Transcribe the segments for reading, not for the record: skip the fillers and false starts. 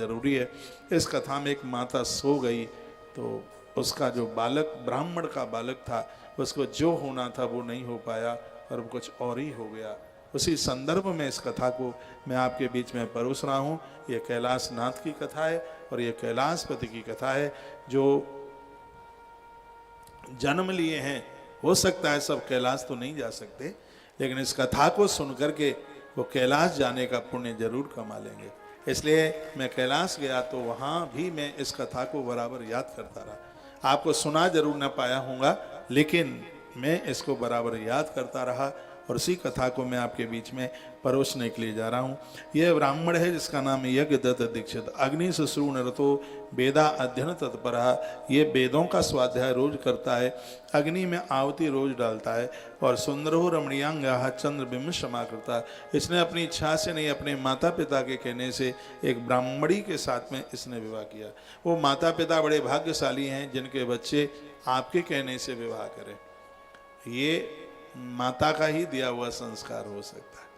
जरूरी है। इस कथा में एक माता सो गई तो उसका जो बालक ब्राह्मण का बालक था उसको जो होना था वो नहीं हो पाया और कुछ और ही हो गया। उसी संदर्भ में इस कथा को मैं आपके बीच में परोस रहा हूँ। ये कैलाश नाथ की कथा है और ये कैलाशपति की कथा है जो जन्म लिए हैं। हो सकता है सब कैलाश तो नहीं जा सकते, लेकिन इस कथा को सुन करके वो कैलाश जाने का पुण्य जरूर कमा लेंगे। इसलिए मैं कैलाश गया तो वहाँ भी मैं इस कथा को बराबर याद करता रहा। आपको सुना जरूर ना पाया होगा, लेकिन मैं इसको बराबर याद करता रहा और उसी कथा को मैं आपके बीच में परोसने के लिए जा रहा हूँ। यह ब्राह्मण है जिसका नाम यज्ञदत्त दीक्षित। अग्नि शुश्रूण रतो वेदा अध्ययन तत्परः। ये वेदों का स्वाध्याय रोज करता है, अग्नि में आहुति रोज डालता है और सुंदरो रमणीयांगः चंद्रबिंब समाकृता। इसने अपनी इच्छा से नहीं, अपने माता पिता के कहने से एक ब्राह्मणी के साथ में इसने विवाह किया। वो माता पिता बड़े भाग्यशाली हैं जिनके बच्चे आपके कहने से विवाह करें। ये माता का ही दिया हुआ संस्कार हो सकता है।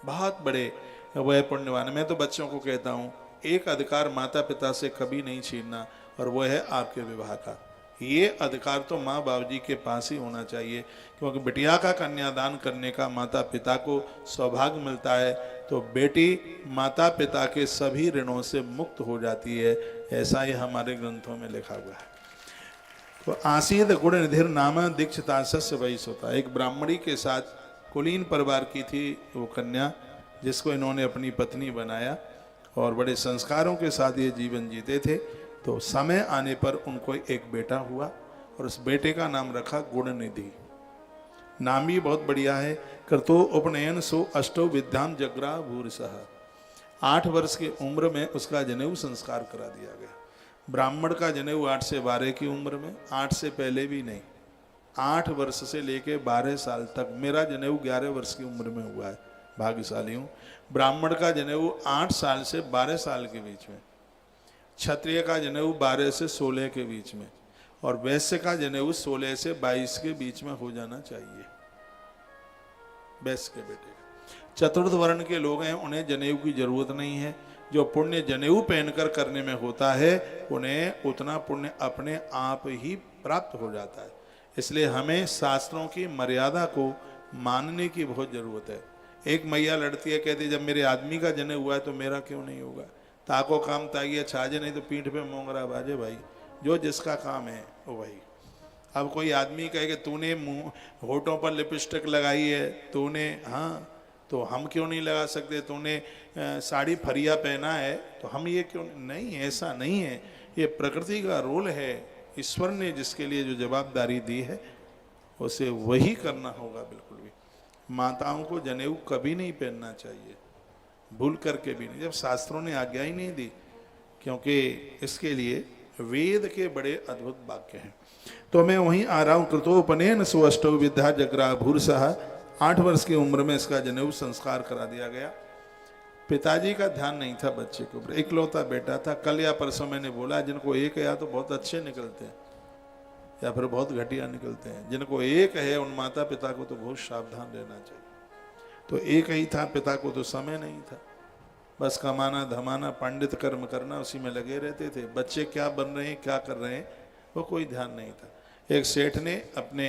बहुत बड़े वह पुण्यवान। मैं तो बच्चों को कहता हूँ एक अधिकार माता पिता से कभी नहीं छीनना, और वह है आपके विवाह का। ये अधिकार तो माँ बाप जी के पास ही होना चाहिए, क्योंकि बिटिया का कन्यादान करने का माता पिता को सौभाग्य मिलता है तो बेटी माता पिता के सभी ऋणों से मुक्त हो जाती है। ऐसा ही हमारे ग्रंथों में लिखा हुआ है। तो आसीद गुण निधिर नाम दीक्षिता सस्य वैस होता। एक ब्राह्मणी के साथ कुलीन परिवार की थी वो कन्या, जिसको इन्होंने अपनी पत्नी बनाया और बड़े संस्कारों के साथ ये जीवन जीते थे। तो समय आने पर उनको एक बेटा हुआ और उस बेटे का नाम रखा गुणनिधि। नाम भी बहुत बढ़िया है। कर्तो उपनयन सो अष्टो विद्याम जग्रा भूरिसः। 8 वर्ष की उम्र में उसका जनेऊ संस्कार करा दिया गया। ब्राह्मण का जनेऊ 8 से 12 की उम्र में, 8 से पहले भी नहीं, 8 वर्ष से लेके 12 साल तक। मेरा जनेऊ 11 वर्ष की उम्र में हुआ है, भाग्यशाली हूँ। ब्राह्मण का जनेऊ 8 साल से 12 साल के बीच में, क्षत्रिय का जनेऊ 12 से 16 के बीच में, और वैश्य का जनेऊ 16 से 22 के बीच में हो जाना चाहिए। वैश्य के बेटे का। चतुर्थ वर्ण के लोग हैं, उन्हें जनेऊ की जरूरत नहीं है। जो पुण्य जनेऊ पहनकर करने में होता है उन्हें उतना पुण्य अपने आप ही प्राप्त हो जाता है। इसलिए हमें शास्त्रों की मर्यादा को मानने की बहुत जरूरत है। एक मैया लड़ती है, कहती है जब मेरे आदमी का जनेऊ हुआ है तो मेरा क्यों नहीं होगा। ताको काम ताइए छाजे, नहीं तो पीठ पे मोंगरा बाजे। भाई जो जिसका काम है वो वही। अब कोई आदमी कहे कि तूने मुंह होठों पर लिपस्टिक लगाई है, तूने, हाँ तो हम क्यों नहीं लगा सकते। तूने साड़ी फरिया पहना है तो हम ये क्यों नहीं। ऐसा नहीं है, ये प्रकृति का रोल है। ईश्वर ने जिसके लिए जो जवाबदारी दी है उसे वही करना होगा। बिल्कुल भी माताओं को जनेऊ कभी नहीं पहनना चाहिए, भूल करके भी नहीं, जब शास्त्रों ने आज्ञा ही नहीं दी, क्योंकि इसके लिए वेद के बड़े अद्भुत वाक्य हैं। तो मैं वहीं आ रहा हूँ। कृतोपनयन सुअष्टो विद्या जग्रा भूरसः। 8 वर्ष की उम्र में इसका जनेऊ संस्कार करा दिया गया। पिताजी का ध्यान नहीं था बच्चे के ऊपर, इकलौता बेटा था। कल या परसों मैंने बोला जिनको एक है या तो बहुत अच्छे निकलते हैं या फिर बहुत घटिया निकलते हैं। जिनको एक है उन माता पिता को तो बहुत सावधान रहना चाहिए। तो एक ही था, पिता को तो समय नहीं था, बस कमाना धमाना पंडित कर्म करना, उसी में लगे रहते थे। बच्चे क्या बन रहे हैं क्या कर रहे हैं वो कोई ध्यान नहीं था। एक सेठ ने अपने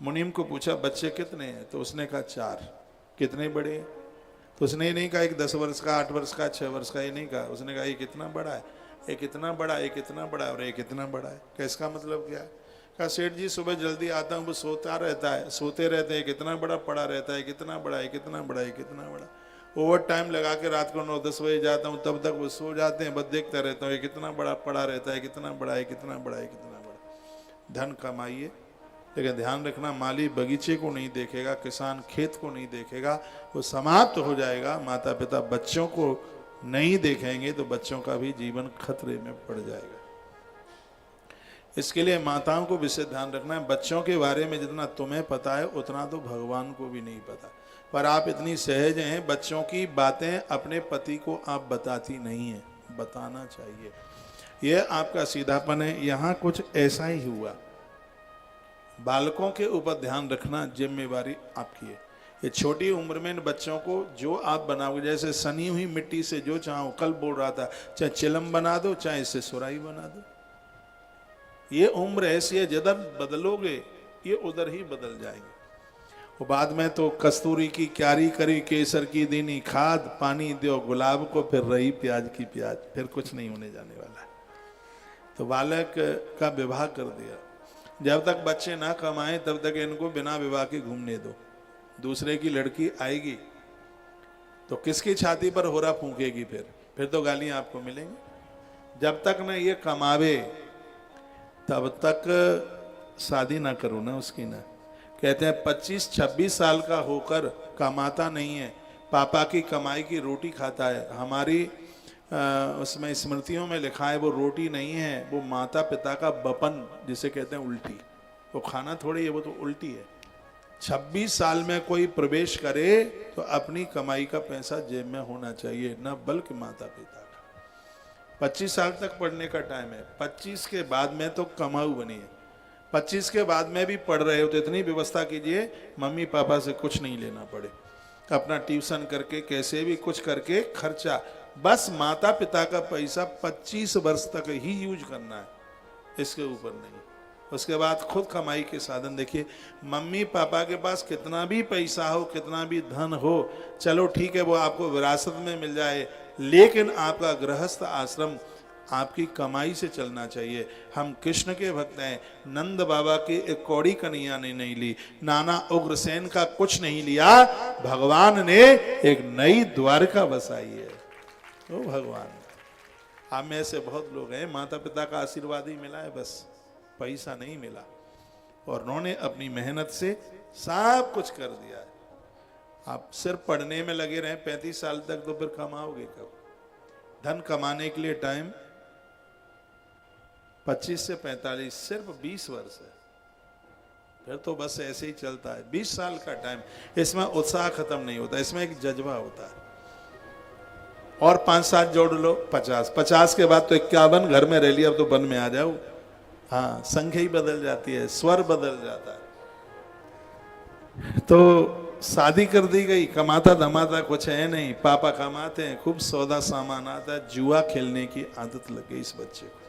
मुनीम को पूछा बच्चे कितने हैं, तो उसने कहा 4। कितने बड़े हैं, तो उसने ये नहीं कहा एक 10 वर्ष का, 8 वर्ष का, 6 वर्ष का, ये नहीं कहा। उसने कहा एक इतना बड़ा है, एक इतना बड़ा, एक इतना बड़ा और एक इतना बड़ा है। क्या इसका मतलब क्या है। कहा सेठ जी सुबह जल्दी आता हूँ, वो सोता रहता है, सोते रहते हैं, कितना बड़ा पड़ा रहता है, कितना बड़ा है, कितना बड़ा है, कितना बड़ा। ओवर टाइम लगा के रात को 9-10 बजे जाता हूँ, तब तक वो सो जाते हैं, बस देखता रहता हूँ कितना बड़ा पड़ा रहता है, कितना बड़ा है, कितना बड़ा है, कितना बड़ा। धन कमाइए, लेकिन ध्यान रखना माली बगीचे को नहीं देखेगा, किसान खेत को नहीं देखेगा, वो समाप्त हो जाएगा। माता पिता बच्चों को नहीं देखेंगे तो बच्चों का भी जीवन खतरे में पड़ जाएगा। इसके लिए माताओं को विशेष ध्यान रखना है। बच्चों के बारे में जितना तुम्हें पता है उतना तो भगवान को भी नहीं पता, पर आप इतनी सहज हैं, बच्चों की बातें अपने पति को आप बताती नहीं हैं। बताना चाहिए, यह आपका सीधापन है। यहाँ कुछ ऐसा ही हुआ। बालकों के ऊपर ध्यान रखना जिम्मेवारी आपकी है। ये छोटी उम्र में इन बच्चों को जो आप बनाओगे, जैसे सनी हुई मिट्टी से जो चाहो, कल बोल रहा था, चाहे चिलम बना दो चाहे इससे सुराही बना दो। ये उम्र ऐसी है, जिधर बदलोगे ये उधर ही बदल जाएंगे। वो बाद में तो कस्तूरी की क्यारी करी, केसर की दीनी खाद, पानी दो गुलाब को, फिर रही प्याज की प्याज, फिर कुछ नहीं होने जाने वाला। तो बालक का विवाह कर दिया। जब तक बच्चे ना कमाएं तब तक इनको बिना विवाह के घूमने दो। दूसरे की लड़की आएगी तो किसकी छाती पर होरा फूंकेगी, फिर तो गालियां आपको मिलेंगी। जब तक ना ये कमावे तब तक शादी ना करो ना उसकी। ना कहते हैं 25-26 साल का होकर कमाता नहीं है, पापा की कमाई की रोटी खाता है। हमारी उसमें स्मृतियों में लिखा है वो रोटी नहीं है, वो माता पिता का बपन, जिसे कहते हैं उल्टी। वो खाना थोड़ी है, वो तो उल्टी है। 26 साल में कोई प्रवेश करे तो अपनी कमाई का पैसा जेब में होना चाहिए, न बल्कि माता पिता का। 25 साल तक पढ़ने का टाइम है, 25 के बाद में तो कमाऊ बनिए। 25 के बाद में भी पढ़ रहे हो तो इतनी व्यवस्था कीजिए मम्मी पापा से कुछ नहीं लेना पड़े, अपना ट्यूशन करके कैसे भी कुछ करके खर्चा, बस माता पिता का पैसा 25 वर्ष तक ही यूज करना है, इसके ऊपर नहीं। उसके बाद खुद कमाई के साधन देखिए। मम्मी पापा के पास कितना भी पैसा हो, कितना भी धन हो, चलो ठीक है वो आपको विरासत में मिल जाए, लेकिन आपका गृहस्थ आश्रम आपकी कमाई से चलना चाहिए। हम कृष्ण के भक्त हैं। नंद बाबा की एक कौड़ी कन्हैया ने नहीं ली, नाना उग्रसेन का कुछ नहीं लिया, भगवान ने एक नई द्वारका बसाई है। तो भगवान, हम में से बहुत लोग हैं माता पिता का आशीर्वाद ही मिला है, बस पैसा नहीं मिला, और उन्होंने अपनी मेहनत से सब कुछ कर दिया है। आप सिर्फ पढ़ने में लगे रहे 35 साल तक तो फिर कमाओगे कब? धन कमाने के लिए टाइम 25 से 45, सिर्फ 20 वर्ष है, फिर तो बस ऐसे ही चलता है। 20 साल का टाइम, इसमें उत्साह खत्म नहीं होता, इसमें एक जज्बा होता है। और 5-7 जोड़ लो 50, 50 के बाद तो 51, घर में रह लिया, अब तो वन में आ जाओ। हाँ, संख्या ही बदल जाती है, स्वर बदल जाता है। तो शादी कर दी गई, कमाता धमाता कुछ है नहीं, पापा कमाते हैं, खूब सौदा सामान आता है, जुआ खेलने की आदत लग गई इस बच्चे को।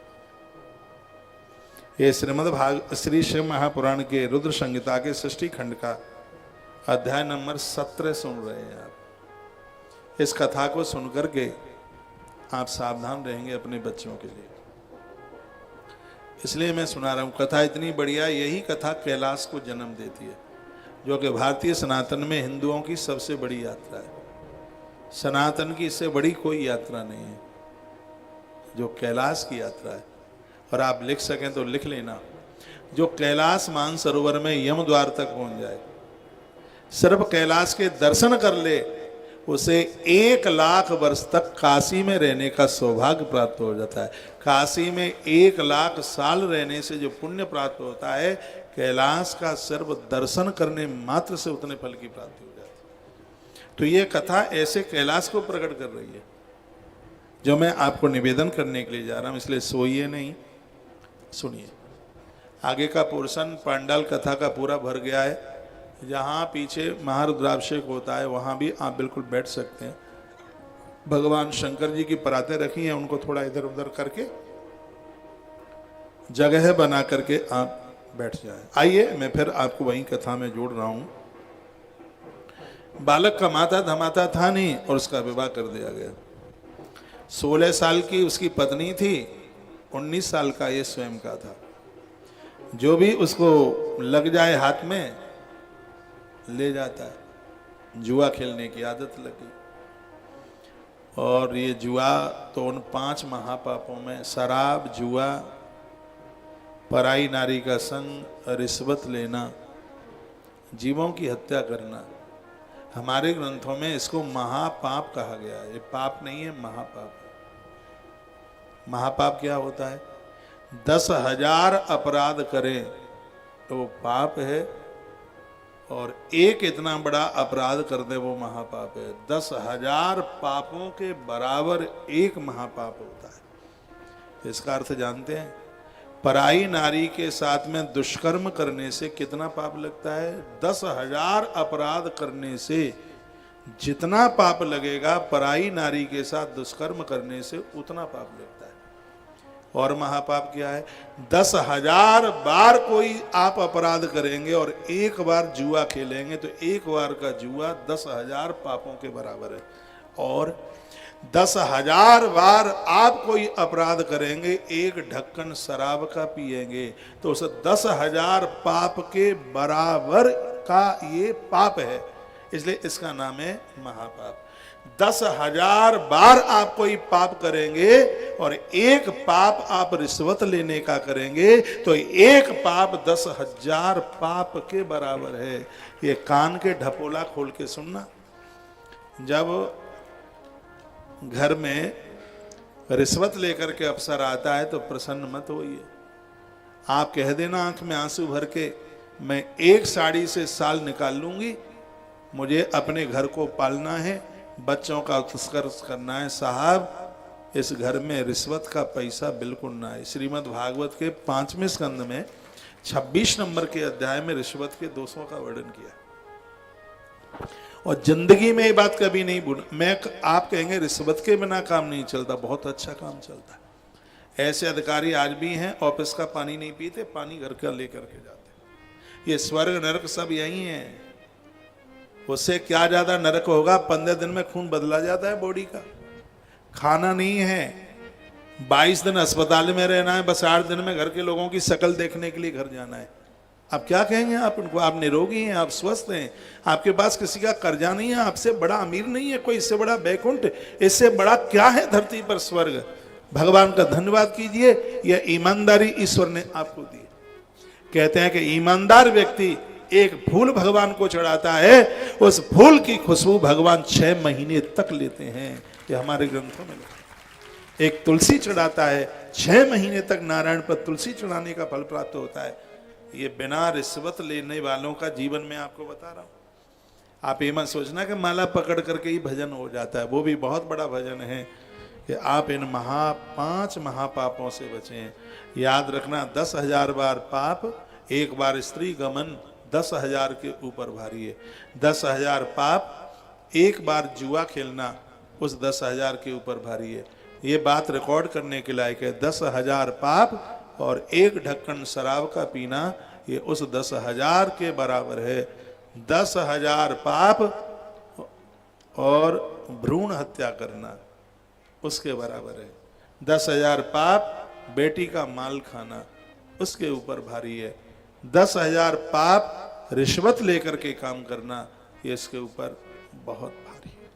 ये श्री शिव महापुराण के रुद्र संहिता के 6ठी खंड का अध्याय नंबर 17 सुन रहे हैं आप। इस कथा को सुनकर के आप सावधान रहेंगे अपने बच्चों के लिए, इसलिए मैं सुना रहा हूँ। कथा इतनी बढ़िया, यही कथा कैलाश को जन्म देती है, जो कि भारतीय सनातन में हिंदुओं की सबसे बड़ी यात्रा है। सनातन की इससे बड़ी कोई यात्रा नहीं है जो कैलाश की यात्रा है। और आप लिख सकें तो लिख लेना, जो कैलाश मानसरोवर में यम द्वार तक पहुंच जाए, सिर्फ कैलाश के दर्शन कर ले, उसे 1 लाख वर्ष तक काशी में रहने का सौभाग्य प्राप्त हो जाता है। काशी में 1 लाख साल रहने से जो पुण्य प्राप्त होता है, कैलाश का सिर्फ दर्शन करने मात्र से उतने फल की प्राप्ति हो जाती है। तो ये कथा ऐसे कैलाश को प्रकट कर रही है, जो मैं आपको निवेदन करने के लिए जा रहा हूं, इसलिए सोइए नहीं, सुनिए। आगे का पोर्शन पांडाल कथा का पूरा भर गया है। जहाँ पीछे महारुद्राभिषेक होता है वहाँ भी आप बिल्कुल बैठ सकते हैं। भगवान शंकर जी की परातें रखी हैं, उनको थोड़ा इधर उधर करके जगह बना करके आप बैठ जाएं। आइए मैं फिर आपको वही कथा में जोड़ रहा हूँ। बालक कमाता धमाता था नहीं और उसका विवाह कर दिया गया। 16 साल की उसकी पत्नी थी, 19 साल का ये स्वयं का था। जो भी उसको लग जाए हाथ में ले जाता है। जुआ खेलने की आदत लगी, और ये जुआ तो उन 5 महापापों में, शराब, जुआ, पराई नारी का संग, रिश्वत लेना, जीवों की हत्या करना, हमारे ग्रंथों में इसको महापाप कहा गया है। ये पाप नहीं है, महापाप है। महापाप क्या होता है? 10,000 अपराध करें तो वो पाप है, और एक इतना बड़ा अपराध कर दे वो महापाप है। 10,000 पापों के बराबर एक महापाप होता है। इसका अर्थ जानते हैं? पराई नारी के साथ में दुष्कर्म करने से कितना पाप लगता है? 10,000 अपराध करने से जितना पाप लगेगा, पराई नारी के साथ दुष्कर्म करने से उतना पाप लगता है। और महापाप क्या है? 10,000 बार कोई आप अपराध करेंगे और एक बार जुआ खेलेंगे तो एक बार का जुआ 10,000 पापों के बराबर है। और 10,000 बार आप कोई अपराध करेंगे, एक ढक्कन शराब का पिएंगे तो उस 10,000 पाप के बराबर का ये पाप है, इसलिए इसका नाम है महापाप। 10,000 बार आप कोई पाप करेंगे और एक पाप आप रिश्वत लेने का करेंगे तो एक पाप 10,000 पाप के बराबर है। ये कान के ढपोला खोल के सुनना। जब घर में रिश्वत लेकर के अफसर आता है तो प्रसन्न मत होइए। आप कह देना आंख में आंसू भर के, मैं एक साड़ी से साल निकाल लूंगी, मुझे अपने घर को पालना है, बच्चों का उत्कर्ष करना है। साहब, इस घर में रिश्वत का पैसा बिल्कुल ना है। श्रीमद् भागवत के 5वें स्कंद में 26 नंबर के अध्याय में रिश्वत के दोषों का वर्णन किया और जिंदगी में ये बात कभी नहीं भूल। आप कहेंगे रिश्वत के बिना काम नहीं चलता, बहुत अच्छा काम चलता है। ऐसे अधिकारी आज भी हैं, ऑफिस का पानी नहीं पीते, पानी घर का लेकर के जाते। ये स्वर्ग नरक सब यही है। उससे क्या ज्यादा नरक होगा? 15 दिन में खून बदला जाता है बॉडी का। खाना नहीं है, 22 दिन अस्पताल में रहना है, बस 8 दिन में घर के लोगों की शक्ल देखने के लिए घर जाना है। आप क्या कहेंगे? आप उनको, आप निरोगी हैं, आप स्वस्थ हैं, आपके पास किसी का कर्जा नहीं है, आपसे बड़ा अमीर नहीं है कोई, इससे बड़ा बैकुंठ, इससे बड़ा क्या है धरती पर स्वर्ग? भगवान का धन्यवाद कीजिए, यह ईमानदारी ईश्वर ने आपको दी। कहते हैं कि ईमानदार व्यक्ति एक फूल भगवान को चढ़ाता है, उस फूल की खुशबू भगवान 6 महीने तक लेते हैं। ये हमारे ग्रंथों में लिखा। एक तुलसी चढ़ाता है, 6 महीने तक नारायण पर तुलसी चढ़ाने का फल प्राप्त होता है। ये बिना रिश्वत लेने वालों का जीवन में आपको बता रहा हूं। आप ये मत सोचना कि माला पकड़ करके ही भजन हो जाता है, वो भी बहुत बड़ा भजन है कि आप इन 5 महापापों से बचें। याद रखना, 10,000 बार पाप, एक बार स्त्री गमन 10,000 के ऊपर भारी है। 10,000 पाप, एक बार जुआ खेलना उस 10,000 के ऊपर भारी है। ये बात रिकॉर्ड करने के लायक है। 10,000 पाप और एक ढक्कन शराब का पीना, ये उस 10,000 के बराबर है। 10,000 पाप और भ्रूण हत्या करना उसके बराबर है। 10,000 पाप बेटी का माल खाना उसके ऊपर भारी है। 10,000 पाप रिश्वत लेकर के काम करना, ये इसके ऊपर बहुत भारी है।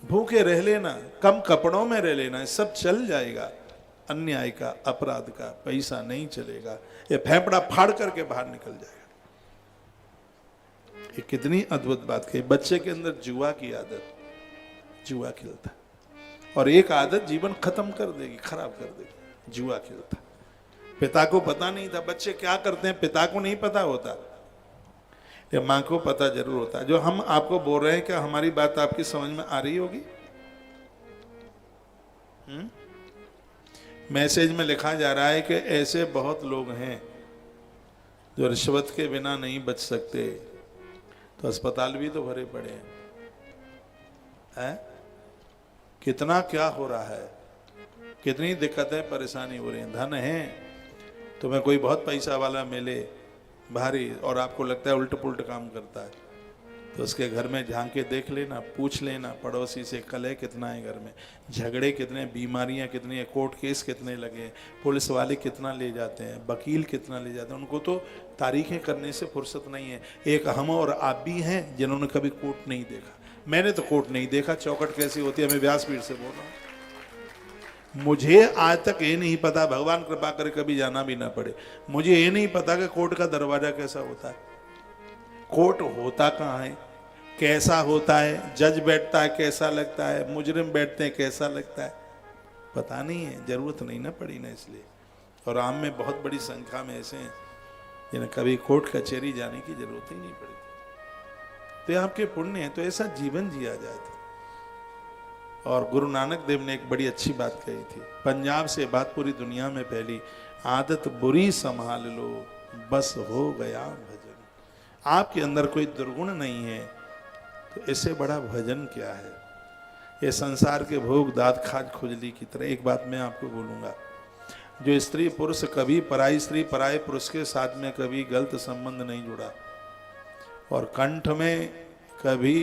भूखे रह लेना, कम कपड़ों में रह लेना, सब चल जाएगा। अन्याय का, अपराध का पैसा नहीं चलेगा। ये फेफड़ा फाड़ करके बाहर निकल जाएगा। ये कितनी अद्भुत बात कही। बच्चे के अंदर जुआ की आदत, जुआ खेलता और एक आदत जीवन खत्म कर देगी, खराब कर देगी। जुआ खेलता, पिता को पता नहीं था। बच्चे क्या करते हैं पिता को नहीं पता होता, या माँ को पता जरूर होता है। जो हम आपको बोल रहे हैं, क्या हमारी बात आपकी समझ में आ रही होगी? मैसेज में लिखा जा रहा है कि ऐसे बहुत लोग हैं जो रिश्वत के बिना नहीं बच सकते, तो अस्पताल भी तो भरे पड़े हैं। कितना क्या हो रहा है, कितनी दिक्कतें परेशानी हो रही हैं। धन है, तुम्हें कोई बहुत पैसा वाला मिले भारी और आपको लगता है उल्ट पुल्ट काम करता है, तो उसके घर में झांक के देख लेना, पूछ लेना पड़ोसी से, कलह कितना है घर में, झगड़े कितने, बीमारियां कितनी है, कोर्ट केस कितने लगे, पुलिस वाले कितना ले जाते हैं, वकील कितना ले जाते हैं। उनको तो तारीखें करने से फुर्सत नहीं है। एक हम और आप भी हैं जिन्होंने कभी कोर्ट नहीं देखा। मैंने तो कोर्ट नहीं देखा, चौखट कैसी होती है मैं व्यासपीठ से बोल रहा हूँ। मुझे आज तक ये नहीं पता, भगवान कृपा करे कभी जाना भी ना पड़े, मुझे ये नहीं पता कि कोर्ट का दरवाजा कैसा होता है, कोर्ट होता कहाँ है, कैसा होता है, जज बैठता है कैसा लगता है, मुजरिम बैठते हैं कैसा लगता है, पता नहीं है, जरूरत नहीं ना पड़ी ना इसलिए। और आम में बहुत बड़ी संख्या में ऐसे हैं जिन्हें कभी कोर्ट कचहरी जाने की जरूरत ही नहीं पड़ी। तो ये आपके पुण्य है, तो ऐसा जीवन जिया जाए था। और गुरु नानक देव ने एक बड़ी अच्छी बात कही थी, पंजाब से बात पूरी दुनिया में फैली, आदत बुरी संभाल लो, बस हो गया भजन। आपके अंदर कोई दुर्गुण नहीं है तो इससे बड़ा भजन क्या है। ये संसार के भोग दाद खाज खुजली की तरह। एक बात मैं आपको बोलूँगा, जो स्त्री पुरुष कभी पराई स्त्री पराये पुरुष के साथ में कभी गलत संबंध नहीं जुड़ा और कंठ में कभी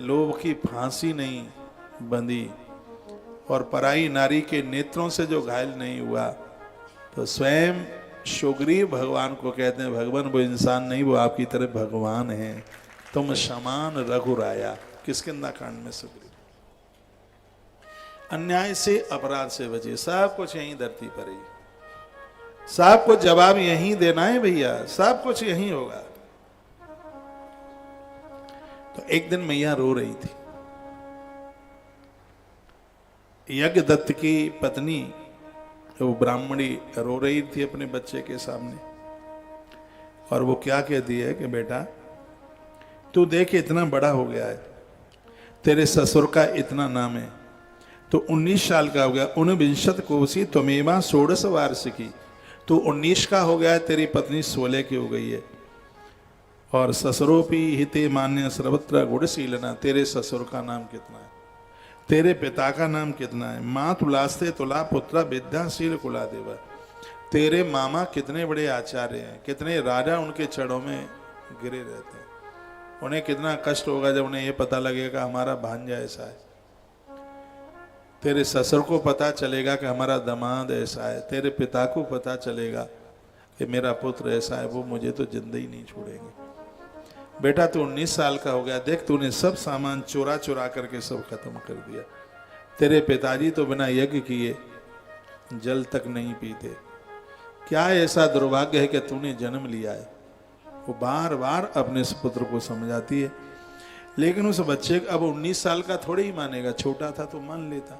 लोभ की फांसी नहीं बंधी और पराई नारी के नेत्रों से जो घायल नहीं हुआ, तो स्वयं सुग्रीव भगवान को कहते हैं, भगवान वो इंसान नहीं, वो आपकी तरह भगवान है। तुम समान रघुराया। किसकिंदा कांड में सुग्रीव। अन्याय से अपराध से बचे। सब कुछ यहीं धरती पर ही, सब कुछ जवाब यहीं देना है भैया, सब कुछ यहीं होगा। तो एक दिन मैया रो रही थी। यज्ञदत्त की पत्नी वो ब्राह्मणी रो रही थी अपने बच्चे के सामने, और वो क्या कहती है कि बेटा तू देख इतना बड़ा हो गया है, तेरे ससुर का इतना नाम है, तो 19 साल का हो गया। 49 कोसी त्वमेवा षोडश वार्षिकी, तू 19 का हो गया है, तेरी पत्नी 16 की हो गई है। और ससुरोपी हिते मान्य सर्वत्र गुणशीलना, तेरे ससुर का नाम कितना है, तेरे पिता का नाम कितना है। माँ तुलास्ते तुला पुत्र विद्याशील कुला देवा, तेरे मामा कितने बड़े आचार्य हैं, कितने राजा उनके चरणों में गिरे रहते हैं। उन्हें कितना कष्ट होगा जब उन्हें ये पता लगेगा हमारा भांजा ऐसा है। तेरे ससुर को पता चलेगा कि हमारा दामाद ऐसा है, तेरे पिता को पता चलेगा कि मेरा पुत्र ऐसा है, वो मुझे तो जिंदगी नहीं छोड़ेंगे। बेटा तू 19 साल का हो गया, देख तूने सब सामान चुरा चुरा करके सब खत्म कर दिया। तेरे पिताजी तो बिना यज्ञ किए जल तक नहीं पीते। क्या ऐसा दुर्भाग्य है कि तूने जन्म लिया है। वो बार बार अपने इस पुत्र को समझाती है, लेकिन उस बच्चे अब 19 साल का थोड़े ही मानेगा, छोटा था तो मान लेता।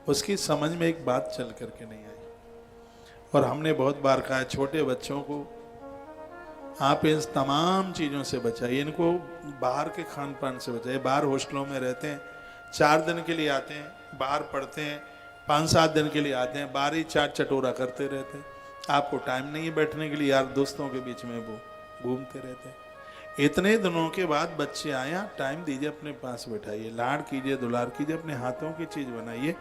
उसकी समझ में एक बात चल करके नहीं आई। और हमने बहुत बार कहा, छोटे बच्चों को आप इन तमाम चीज़ों से बचाइए, इनको बाहर के खान पान से बचाइए। बाहर हॉस्टलों में रहते हैं, 4 दिन के लिए आते हैं, बाहर पढ़ते हैं, 5-7 दिन के लिए आते हैं, बाहर ही चाट चटोरा करते रहते हैं। आपको टाइम नहीं है बैठने के लिए, यार दोस्तों के बीच में वो घूमते रहते हैं। इतने दिनों के बाद बच्चे आए, टाइम दीजिए, अपने पास बैठाइए, लाड कीजिए, दुलार कीजिए, अपने हाथों की चीज़ बनाइए।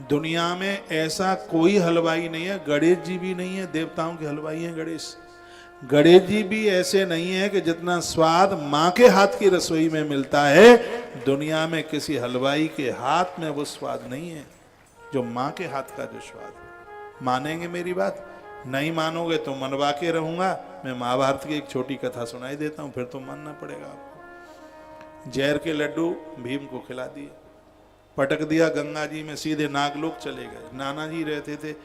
दुनिया में ऐसा कोई हलवाई नहीं है, गणेश जी भी नहीं है, देवताओं के हलवाई हैं गणेश। गणेश जी भी ऐसे नहीं है कि जितना स्वाद माँ के हाथ की रसोई में मिलता है, दुनिया में किसी हलवाई के हाथ में वो स्वाद नहीं है जो माँ के हाथ का जो स्वाद। मानेंगे मेरी बात? नहीं मानोगे तो मनवा के रहूंगा। मैं महाभारत की एक छोटी कथा सुनाई देता हूँ, फिर तो मानना पड़ेगा आपको। जहर के लड्डू भीम को खिला दिए, पटक दिया गंगा जी में, सीधे नागलोक चले गए। नाना जी रहते थे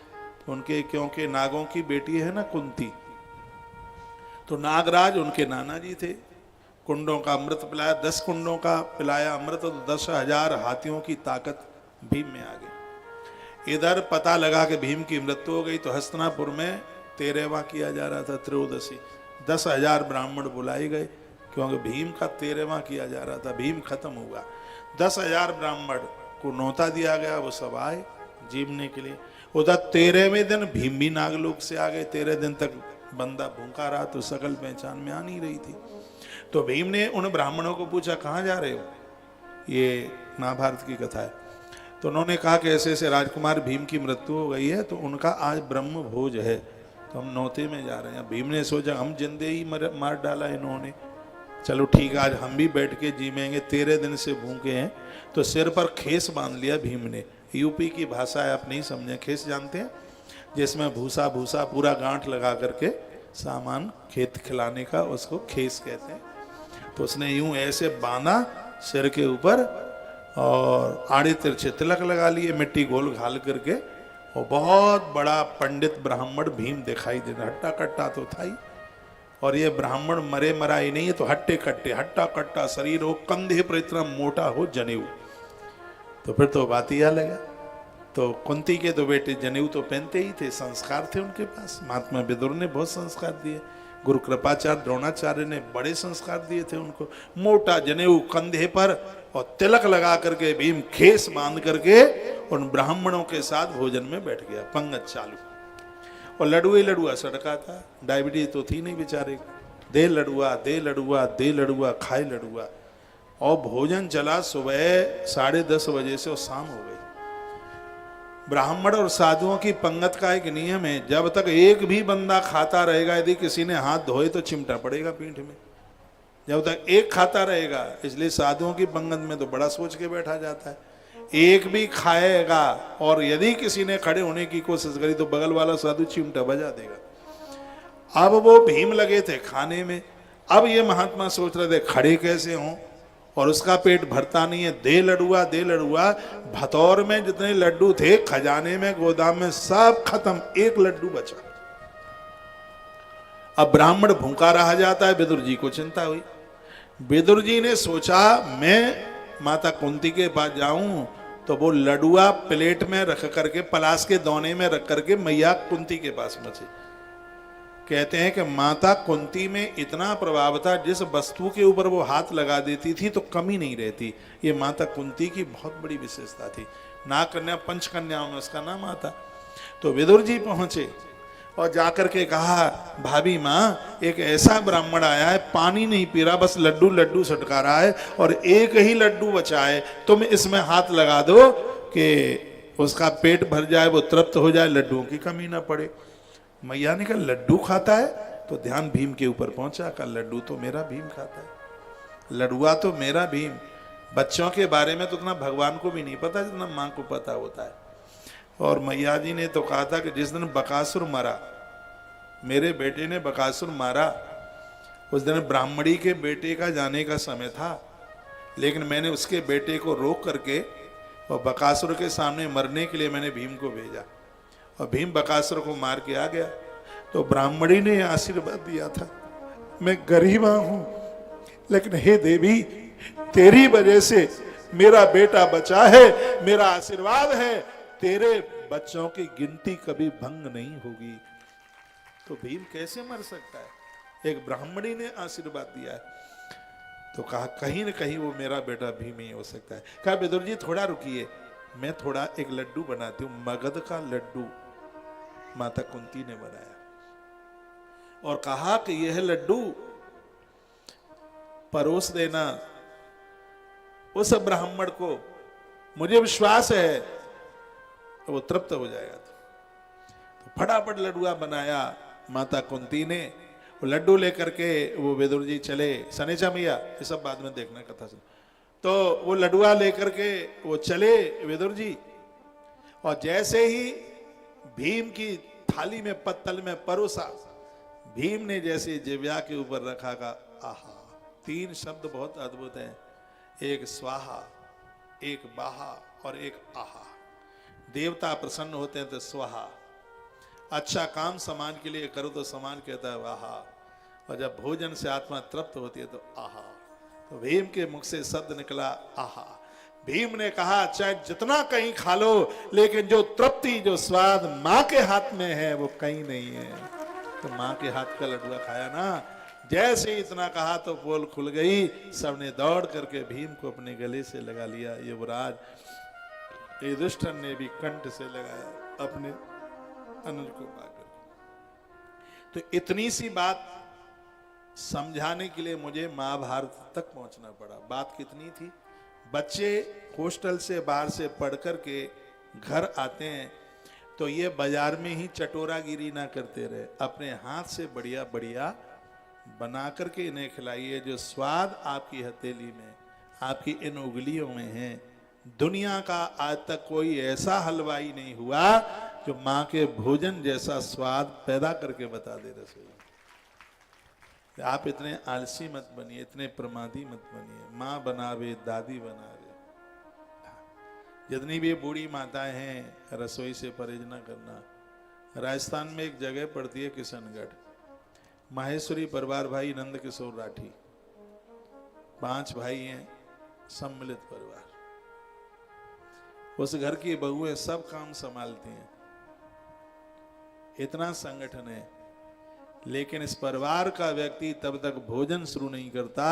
उनके, क्योंकि नागों की बेटी है ना कुंती, तो नागराज उनके नाना जी थे। कुंडों का अमृत पिलाया, 10 कुंडों का पिलाया अमृत, तो 10,000 हाथियों की ताकत भीम में आ गई। इधर पता लगा कि भीम की मृत्यु हो गई, तो हस्तिनापुर में 13वां किया जा रहा था, त्रयोदशी। 10,000 ब्राह्मण बुलाए गए, क्योंकि भीम का 13वां किया जा रहा था। भीम खत्म हुआ, 10,000 ब्राह्मण को न्योता दिया गया, वो सब आए जीवने के लिए। उधर 13वें दिन भीम भी नागलोक से आ गए। 13 दिन तक बंदा भूखा रहा, तो सकल पहचान में आ नहीं रही थी। तो भीम ने उन ब्राह्मणों को पूछा, कहाँ जा रहे हो? ये महाभारत की कथा है। तो उन्होंने कहा कि ऐसे ऐसे राजकुमार भीम की मृत्यु हो गई है, तो उनका आज ब्रह्म भोज है, तो हम नौते में जा रहे हैं। भीम ने सोचा हम जिंदे ही मार डाला इन्होंने, चलो ठीक है आज हम भी बैठ के जीवेंगे, 13 दिन से भूखे हैं। तो सिर पर खेस बांध लिया भीम ने। यूपी की भाषा है, आप नहीं समझे, खेस जानते हैं, जिसमें भूसा भूसा पूरा गांठ लगा करके सामान खेत खिलाने का, उसको खेस कहते हैं। तो उसने यूं ऐसे बांधा सिर के ऊपर, और आड़े तिरछे तिलक लगा लिए, मिट्टी गोल घाल करके, और बहुत बड़ा पंडित ब्राह्मण भीम दिखाई देना। हट्टा कट्टा तो था ही, और ये ब्राह्मण मरे मरा ही नहीं है, तो हट्टे कट्टे, हट्टा कट्टा शरीर हो, कंधे पर इतना मोटा हो जनेऊ, तो फिर तो बात ही अलग है। तो कुंती के तो बेटे जनेऊ तो पहनते ही थे, संस्कार थे उनके पास। महात्मा विदुर ने बहुत संस्कार दिए। गुरु कृपाचार्य द्रोणाचार्य ने बड़े संस्कार दिए थे उनको। मोटा जनेऊ कंधे पर और तिलक लगा करके भीम खेस बांध करके उन ब्राह्मणों के साथ भोजन में बैठ गया, पंगत चालू। और लडुआ लडुआ सड़का था, डायबिटीज तो थी नहीं बेचारे, दे लडुआ दे लडुआ दे लडुआ खाए लडुआ। और भोजन चला सुबह 10:30 बजे से और शाम हो गई। ब्राह्मण और साधुओं की पंगत का एक नियम है, जब तक एक भी बंदा खाता रहेगा, यदि किसी ने हाथ धोए तो चिमटा पड़ेगा पीठ में, जब तक एक खाता रहेगा। इसलिए साधुओं की पंगत में तो बड़ा सोच के बैठा जाता है, एक भी खाएगा और यदि किसी ने खड़े होने की कोशिश करी तो बगल वाला साधु चिमटा बजा देगा। अब वो भीम लगे थे खाने में, अब ये महात्मा सोच रहे थे खड़े कैसे हों, और उसका पेट भरता नहीं है, दे लडुआ। भतौर में जितने लड्डू थे खजाने में गोदाम में सब खत्म, एक लड्डू बचा। अब ब्राह्मण भूखा रह जाता है, विदुर जी को चिंता हुई। विदुर जी ने सोचा मैं माता कुंती के पास जाऊं तो वो लडुआ प्लेट में रख करके, पलाश के दोने में रख करके मैया कुंती के पास पहुंचे। कहते हैं कि माता कुंती में इतना प्रभाव था, जिस वस्तु के ऊपर वो हाथ लगा देती थी तो कमी नहीं रहती। ये माता कुंती की बहुत बड़ी विशेषता थी। नागकन्या पंचकन्याओं में उसका नाम आता। तो विदुर जी पहुंचे और जाकर के कहा, भाभी माँ एक ऐसा ब्राह्मण आया है, पानी नहीं पी रहा, बस लड्डू लड्डू सटका रहा है और एक ही लड्डू बचा है, तुम इसमें हाथ लगा दो कि उसका पेट भर जाए, वो तृप्त हो जाए, लड्डुओं की कमी ना पड़े। मैया ने कहा लड्डू खाता है, तो ध्यान भीम के ऊपर पहुंचा। कहा लड्डू तो मेरा भीम खाता है, लडुआ तो मेरा भीम। बच्चों के बारे में तो उतना भगवान को भी नहीं पता जितना माँ को पता होता है। और मैया जी ने तो कहा था कि जिस दिन बकासुर मरा, मेरे बेटे ने बकासुर मारा, उस दिन ब्राह्मणी के बेटे का जाने का समय था, लेकिन मैंने उसके बेटे को रोक करके और बकासुर के सामने मरने के लिए मैंने भीम को भेजा, और भीम बकासुर को मार के आ गया। तो ब्राह्मणी ने आशीर्वाद दिया था, मैं गरीबा हूं लेकिन हे देवी तेरी वजह से मेरा बेटा बचा है, मेरा आशीर्वाद है, तेरे बच्चों की गिनती कभी भंग नहीं होगी। तो भीम कैसे मर सकता है, एक ब्राह्मणी ने आशीर्वाद दिया है। तो कहा कहीं न कहीं वो मेरा बेटा भीम ही हो सकता है। कहा विदुर जी थोड़ा रुकिए, मैं थोड़ा एक लड्डू बनाती हूँ। मगध का लड्डू माता कुंती ने बनाया और कहा कि यह लड्डू परोस देना उस ब्राह्मण को, मुझे विश्वास है वो तृप्त हो जाएगा। तो फटाफट लड्डुआ बनाया माता कुंती ने। वो लड्डू लेकर के वो विदुर जी चले, सनेचा मैया ये सब बाद में देखना कथा से। तो वो लड्डुआ लेकर के वो चले विदुर जी, और जैसे ही भीम की थाली में पत्तल में परोसा, भीम ने जैसे जिव्या के ऊपर रखा का आहा। 3 शब्द बहुत अद्भुत हैं, एक स्वाहा, एक बाहा और एक आहा। देवता प्रसन्न होते हैं तो स्वाहा, अच्छा काम समाज के लिए करो तो समाज कहता है वाहा, और जब भोजन से आत्मा तृप्त होती है तो आहा। तो भीम के मुख से शब्द निकला आहा। भीम ने कहा चाहे जितना कहीं खा लो, लेकिन जो तृप्ति जो स्वाद माँ के हाथ में है वो कहीं नहीं है। तो माँ के हाथ का लड्डुआ खाया ना, जैसे इतना कहा तो पोल खुल गई। सबने दौड़ करके भीम को अपने गले से लगा लिया। युवराज युधिष्ठिर ने भी कंठ से लगाया अपने अनुज को पाकर। तो इतनी सी बात समझाने के लिए मुझे महाभारत तक पहुंचना पड़ा। बात कितनी थी, बच्चे हॉस्टल से बाहर से पढ़ कर के घर आते हैं तो ये बाजार में ही चटोरागिरी ना करते रहे, अपने हाथ से बढ़िया बढ़िया बना करके इन्हें खिलाइए। जो स्वाद आपकी हथेली में, आपकी इन उंगलियों में है, दुनिया का आज तक कोई ऐसा हलवाई नहीं हुआ जो माँ के भोजन जैसा स्वाद पैदा करके बता दे रसोई। आप इतने आलसी मत बनिए, इतने प्रमादी मत बनिए। माँ बनावे, दादी बनावे। जितनी भी बूढ़ी माताएं हैं रसोई से परहेज ना करना। राजस्थान में एक जगह पड़ती है किशनगढ़, माहेश्वरी परिवार, भाई नंद किशोर राठी, 5 भाई हैं, सम्मिलित परिवार। उस घर की बहुएं सब काम संभालती हैं। इतना संगठन है लेकिन इस परिवार का व्यक्ति तब तक भोजन शुरू नहीं करता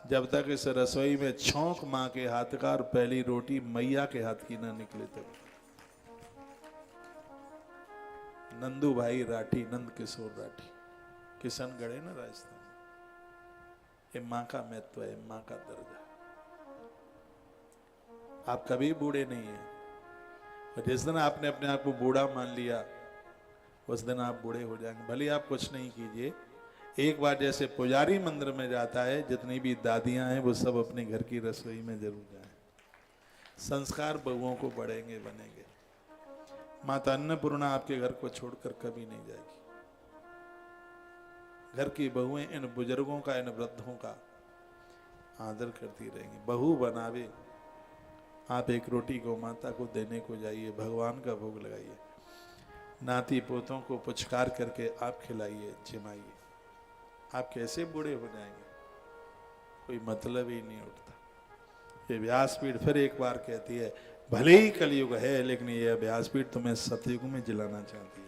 जब तक इस रसोई में छौंक मां के हाथ का और पहली रोटी मैया के हाथ की ना निकले तक। नंदू भाई राठी, नंद किशोर राठी, किशनगढ़ है ना राजस्थान, ये मां का महत्व है, मां का दर्जा। आप कभी बूढ़े नहीं हैं, और जिस दिन आपने अपने आप को बूढ़ा मान लिया उस दिन आप बूढ़े हो जाएंगे। भले आप कुछ नहीं कीजिए, एक बार जैसे पुजारी मंदिर में जाता है, जितनी भी दादियां हैं वो सब अपने घर की रसोई में जरूर जाएं। संस्कार बहुओं को बढ़ेंगे, बनेंगे। माता अन्नपूर्णा आपके घर को छोड़कर कभी नहीं जाएगी। घर की बहुएं इन बुजुर्गों का, इन वृद्धों का आदर करती रहेंगी। बहू बनावे, आप एक रोटी को माता को देने को जाइए, भगवान का भोग लगाइए। नाती पोतों को पुचकार करके आप खिलाइए, जिमाइए। आप कैसे बूढ़े हो जाएंगे, कोई मतलब ही नहीं उठता। ये व्यासपीठ फिर एक बार कहती है, भले ही कलयुग है लेकिन ये व्यासपीठ तुम्हें सतयुग में जिलाना चाहती है।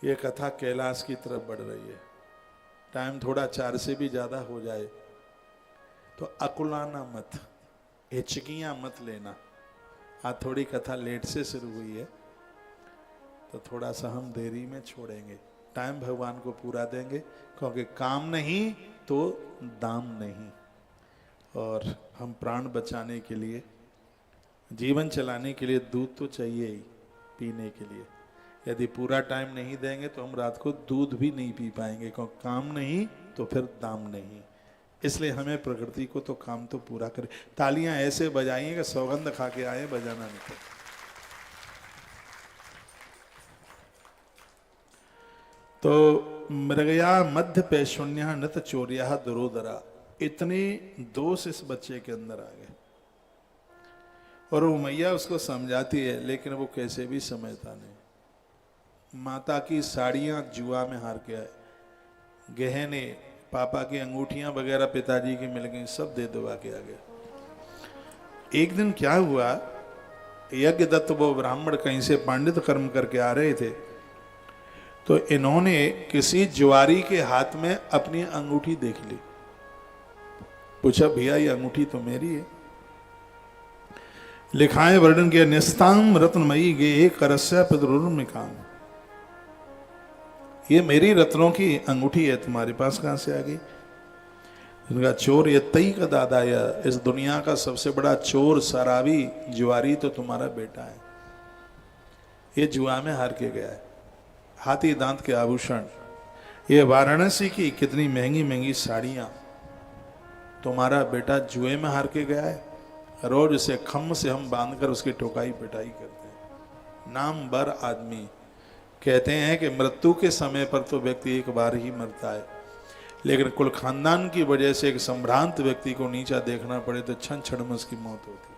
ये कथा कैलाश की तरफ बढ़ रही है। टाइम थोड़ा 4 से भी ज्यादा हो जाए तो अकुलाना मत, हिचकियां मत लेना। आज थोड़ी कथा लेट से शुरू हुई है तो थोड़ा सा हम देरी में छोड़ेंगे। टाइम भगवान को पूरा देंगे, क्योंकि काम नहीं तो दाम नहीं। और हम प्राण बचाने के लिए, जीवन चलाने के लिए दूध तो चाहिए ही पीने के लिए। यदि पूरा टाइम नहीं देंगे तो हम रात को दूध भी नहीं पी पाएंगे, क्योंकि काम नहीं तो फिर दाम नहीं। इसलिए हमें प्रकृति को तो काम तो पूरा करें। तालियां ऐसे बजाइए कि सौगंध खा के आए, बजाना नहीं पड़े। तो मृगया मध्य पैशुन्य नत चोरिया दुरोदरा, इतने दोष इस बच्चे के अंदर आ गए। और वो मैया उसको समझाती है, लेकिन वो कैसे भी समझता नहीं। माता की साड़ियां जुआ में हार के आए, गहने, पापा की अंगूठियां वगैरह पिताजी की मिल गई, सब दे दबा के आ गया। एक दिन क्या हुआ, यज्ञ दत्त वो ब्राह्मण कहीं से पांडित कर्म करके आ रहे थे, तो इन्होंने किसी जुआरी के हाथ में अपनी अंगूठी देख ली। पूछा, भैया ये अंगूठी तो मेरी है। लिखाएं वर्णन किया, निस्ताम रत्नमयी गे करस्या पितरुर्मिकाम, ये मेरी रत्नों की अंगूठी है, तुम्हारे पास कहां से आ गई? उनका चोर ये तई का दादा, या इस दुनिया का सबसे बड़ा चोर शराबी जुआरी तो तुम्हारा बेटा है। ये जुआ में हार के गया है। हाथी दांत के आभूषण, ये वाराणसी की कितनी महंगी महंगी साड़ियां, तुम्हारा बेटा जुए में हार के गया है। रोज उसे खम्म से हम बांधकर उसकी टोकाई पिटाई करते हैं। नाम बर आदमी, कहते हैं कि मृत्यु के समय पर तो व्यक्ति एक बार ही मरता है, लेकिन कुल खानदान की वजह से एक संभ्रांत व्यक्ति को नीचा देखना पड़े तो क्षण क्षण में उसकी मौत होती है।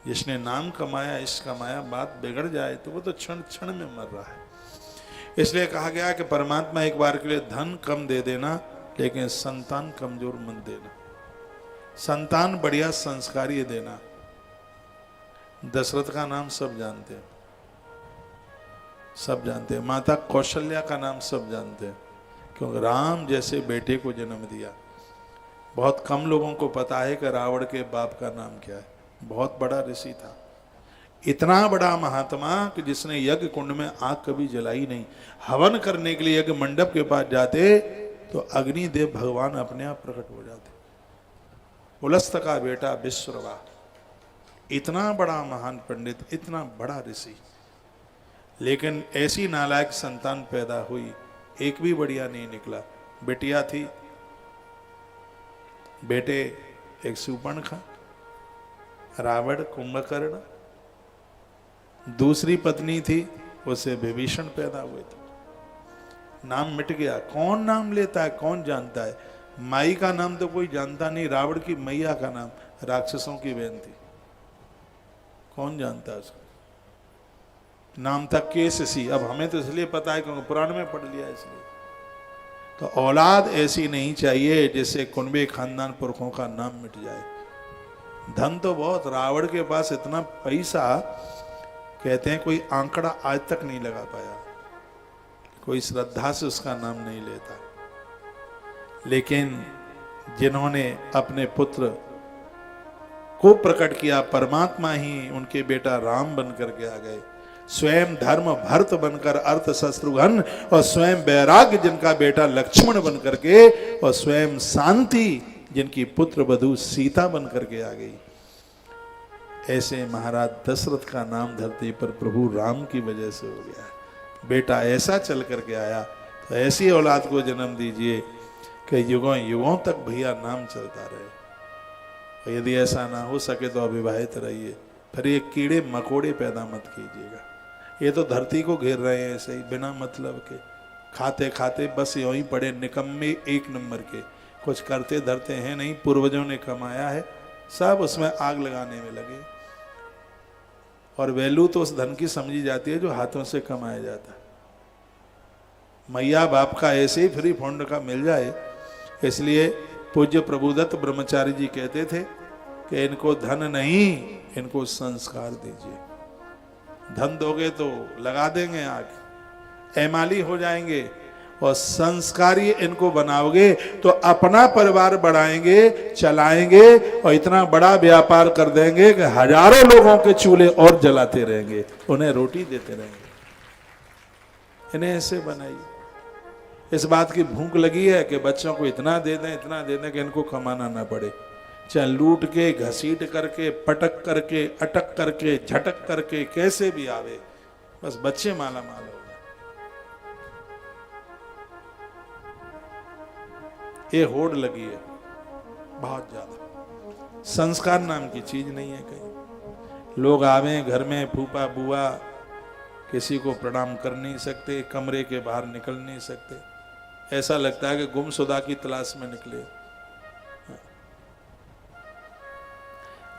जिसने नाम कमाया, इश्क कमाया, बात बिगड़ जाए तो वो तो क्षण क्षण में मर रहा है। इसलिए कहा गया कि परमात्मा एक बार के लिए धन कम दे देना, लेकिन संतान कमजोर मत देना। संतान बढ़िया संस्कारी देना। दशरथ का नाम सब जानते हैं, सब जानते हैं। माता कौशल्या का नाम सब जानते हैं, क्योंकि राम जैसे बेटे को जन्म दिया। बहुत कम लोगों को पता है कि रावण के बाप का नाम क्या है। बहुत बड़ा ऋषि था, इतना बड़ा महात्मा कि जिसने यज्ञ कुंड में आग कभी जलाई नहीं। हवन करने के लिए यज्ञ मंडप के पास जाते तो अग्निदेव भगवान अपने आप प्रकट हो जाते। पुलस्त का बेटा विश्ववा, इतना बड़ा महान पंडित, इतना बड़ा ऋषि, लेकिन ऐसी नालायक संतान पैदा हुई, एक भी बढ़िया नहीं निकला। बेटिया थी, बेटे एक शूर्पणखा, रावण, कुंभकर्ण। दूसरी पत्नी थी, उससे विभीषण पैदा हुए थे। नाम मिट गया। कौन नाम लेता है, कौन जानता है? माई का नाम तो कोई जानता नहीं। रावण की मैया का नाम, राक्षसों की बहन थी, कौन जानता है उसको? नाम था केससी। अब हमें तो इसलिए पता है क्योंकि पुराण में पढ़ लिया इसलिए। तो औलाद ऐसी नहीं चाहिए जिससे कुनबे खानदान पुरखों का नाम मिट जाए। धन तो बहुत, रावण के पास इतना पैसा कहते हैं कोई आंकड़ा आज तक नहीं लगा पाया, कोई श्रद्धा से उसका नाम नहीं लेता। लेकिन जिन्होंने अपने पुत्र को प्रकट किया, परमात्मा ही उनके बेटा राम बन करके आ गए, स्वयं धर्म भरत बनकर अर्थ शत्रुघ्न, और स्वयं वैराग्य जिनका बेटा लक्ष्मण बन करके, और स्वयं शांति जिनकी पुत्र वधू सीता बन करके आ गई। ऐसे महाराज दशरथ का नाम धरती पर प्रभु राम की वजह से हो गया। बेटा ऐसा चल करके आया, तो ऐसी औलाद को जन्म दीजिए कि युगों युगों तक भैया नाम चलता रहे। और यदि ऐसा ना हो सके तो अविवाहित रहिए, फिर ये कीड़े मकोड़े पैदा मत कीजिएगा। ये तो धरती को घेर रहे हैं ऐसे ही बिना मतलब के, खाते खाते बस यूं ही पड़े निकम्मे एक नंबर के, कुछ करते धरते हैं नहीं। पूर्वजों ने कमाया है, सब उसमें आग लगाने में लगे। और वैल्यू तो उस धन की समझी जाती है जो हाथों से कमाया जाता है। मैया बाप का ऐसे ही फ्री फंड का मिल जाए। इसलिए पूज्य प्रभुदत्त ब्रह्मचारी जी कहते थे कि इनको धन नहीं, इनको संस्कार दीजिए। धन दोगे तो लगा देंगे आग, ऐमाली हो जाएंगे, और संस्कारी इनको बनाओगे तो अपना परिवार बढ़ाएंगे, चलाएंगे, और इतना बड़ा व्यापार कर देंगे कि हजारों लोगों के चूल्हे और जलाते रहेंगे, उन्हें रोटी देते रहेंगे। इन्हें ऐसे बनाइए। इस बात की भूख लगी है कि बच्चों को इतना दे दें कि इनको कमाना ना पड़े, चाहे लूट के, घसीट करके, पटक करके, अटक करके, झटक करके, कैसे भी आवे, बस बच्चे माला माल हो जाए। ये होड़ लगी है बहुत ज्यादा। संस्कार नाम की चीज नहीं है कहीं। लोग आवे घर में, फूफा बुआ, किसी को प्रणाम कर नहीं सकते, कमरे के बाहर निकल नहीं सकते, ऐसा लगता है कि गुमशुदा की तलाश में निकले।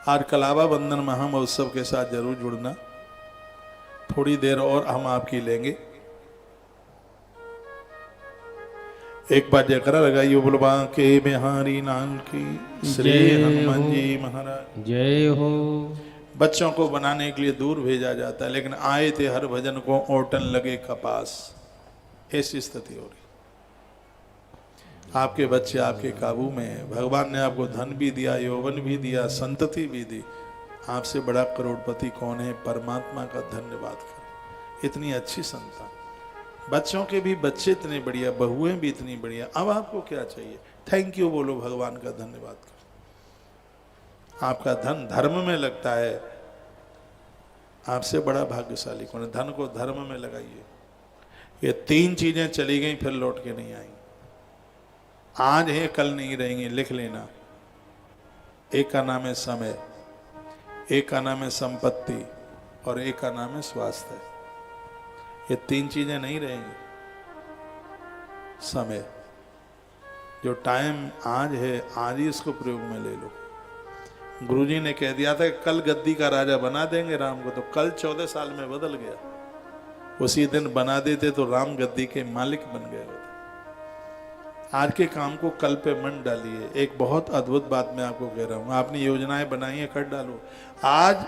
आज कलावा बंधन महामहोत्सव के साथ जरूर जुड़ना। थोड़ी देर और हम आपकी लेंगे। एक बार जयकारा लगाइए, बोलबा के बिहारी नाम की श्री हनुमान जी महाराज जय हो। बच्चों को बनाने के लिए दूर भेजा जाता है, लेकिन आए थे हर भजन को ओटन लगे कपास, ऐसी स्थिति हो रही। आपके बच्चे आपके काबू में है। भगवान ने आपको धन भी दिया, यौवन भी दिया, संतति भी दी। आपसे बड़ा करोड़पति कौन है? परमात्मा का धन्यवाद करो। इतनी अच्छी संतान, बच्चों के भी बच्चे इतने बढ़िया, बहुएं भी इतनी बढ़िया। अब आपको क्या चाहिए? थैंक यू बोलो, भगवान का धन्यवाद करो। आपका धन धर्म में लगता है, आपसे बड़ा भाग्यशाली कौन है? धन को धर्म में लगाइए। ये तीन चीजें चली गई फिर लौट के नहीं आएंगी। आज है कल नहीं रहेंगी, लिख लेना। एक का नाम है समय, एक का नाम है संपत्ति, और एक का नाम है स्वास्थ्य। ये तीन चीजें नहीं रहेंगी। समय, जो टाइम आज है, आज ही इसको प्रयोग में ले लो। गुरुजी ने कह दिया था कि कल गद्दी का राजा बना देंगे राम को, तो कल 14 साल में बदल गया। उसी दिन बना देते तो राम गद्दी के मालिक बन गए होते। आज के काम को कल पे मन डालिए। एक बहुत अद्भुत बात मैं आपको कह रहा हूँ, आपने योजनाएं बनाई है, कर डालो। आज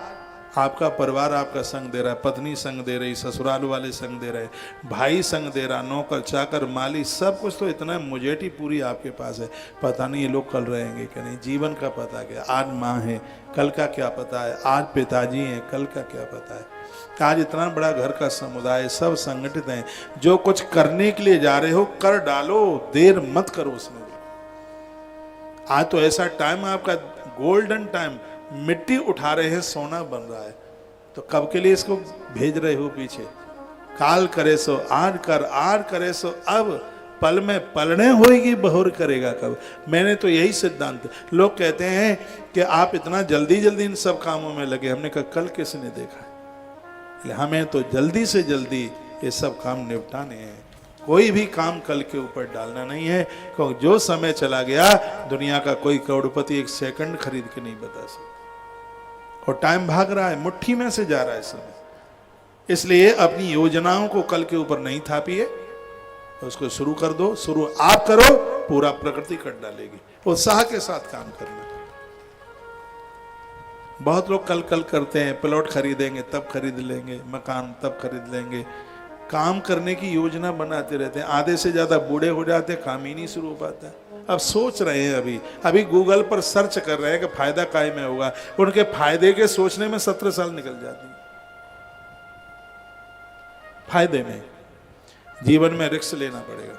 आपका परिवार आपका संग दे रहा है, पत्नी संग दे रही, ससुराल वाले संग दे रहे, भाई संग दे रहा, नौकर चाकर माली सब कुछ, तो इतना मुजेटी पूरी आपके पास है। पता नहीं ये लोग कल रहेंगे कि नहीं, जीवन का पता क्या। आज माँ है, कल का क्या पता है। आज पिताजी हैं, कल का क्या पता है। आज इतना बड़ा घर का समुदाय, सब संगठित हैं। जो कुछ करने के लिए जा रहे हो कर डालो, देर मत करो उसमें। आज तो ऐसा टाइम आपका गोल्डन टाइम, मिट्टी उठा रहे हैं, सोना बन रहा है। तो कब के लिए इसको भेज रहे हो पीछे? काल करे सो आज कर, आज करे सो अब, पल में पलने होएगी बहुर करेगा कब। मैंने तो यही सिद्धांत, लोग कहते हैं कि आप इतना जल्दी जल्दी इन सब कामों में लगे। हमने कहा कल किसने देखा है? हमें तो जल्दी से जल्दी ये सब काम निपटाने हैं। कोई भी काम कल के ऊपर डालना नहीं है, क्योंकि जो समय चला गया, दुनिया का कोई करोड़पति एक सेकंड खरीद के नहीं बता सकता। और टाइम भाग रहा है, मुट्ठी में से जा रहा है समय। इसलिए अपनी योजनाओं को कल के ऊपर नहीं थापिए, उसको शुरू कर दो। शुरू आप करो, पूरा प्रकृति कर डालेगी। उत्साह के साथ काम करना। बहुत लोग कल कल करते हैं, प्लॉट खरीदेंगे तब खरीद लेंगे, मकान तब खरीद लेंगे, काम करने की योजना बनाते रहते हैं। आधे से ज़्यादा बूढ़े हो जाते हैं, काम ही नहीं शुरू हो पाता। अब सोच रहे हैं, अभी गूगल पर सर्च कर रहे हैं कि फायदा काय में होगा। उनके फायदे के सोचने में 17 साल निकल जाती है। फायदे में जीवन में रिस्क लेना पड़ेगा।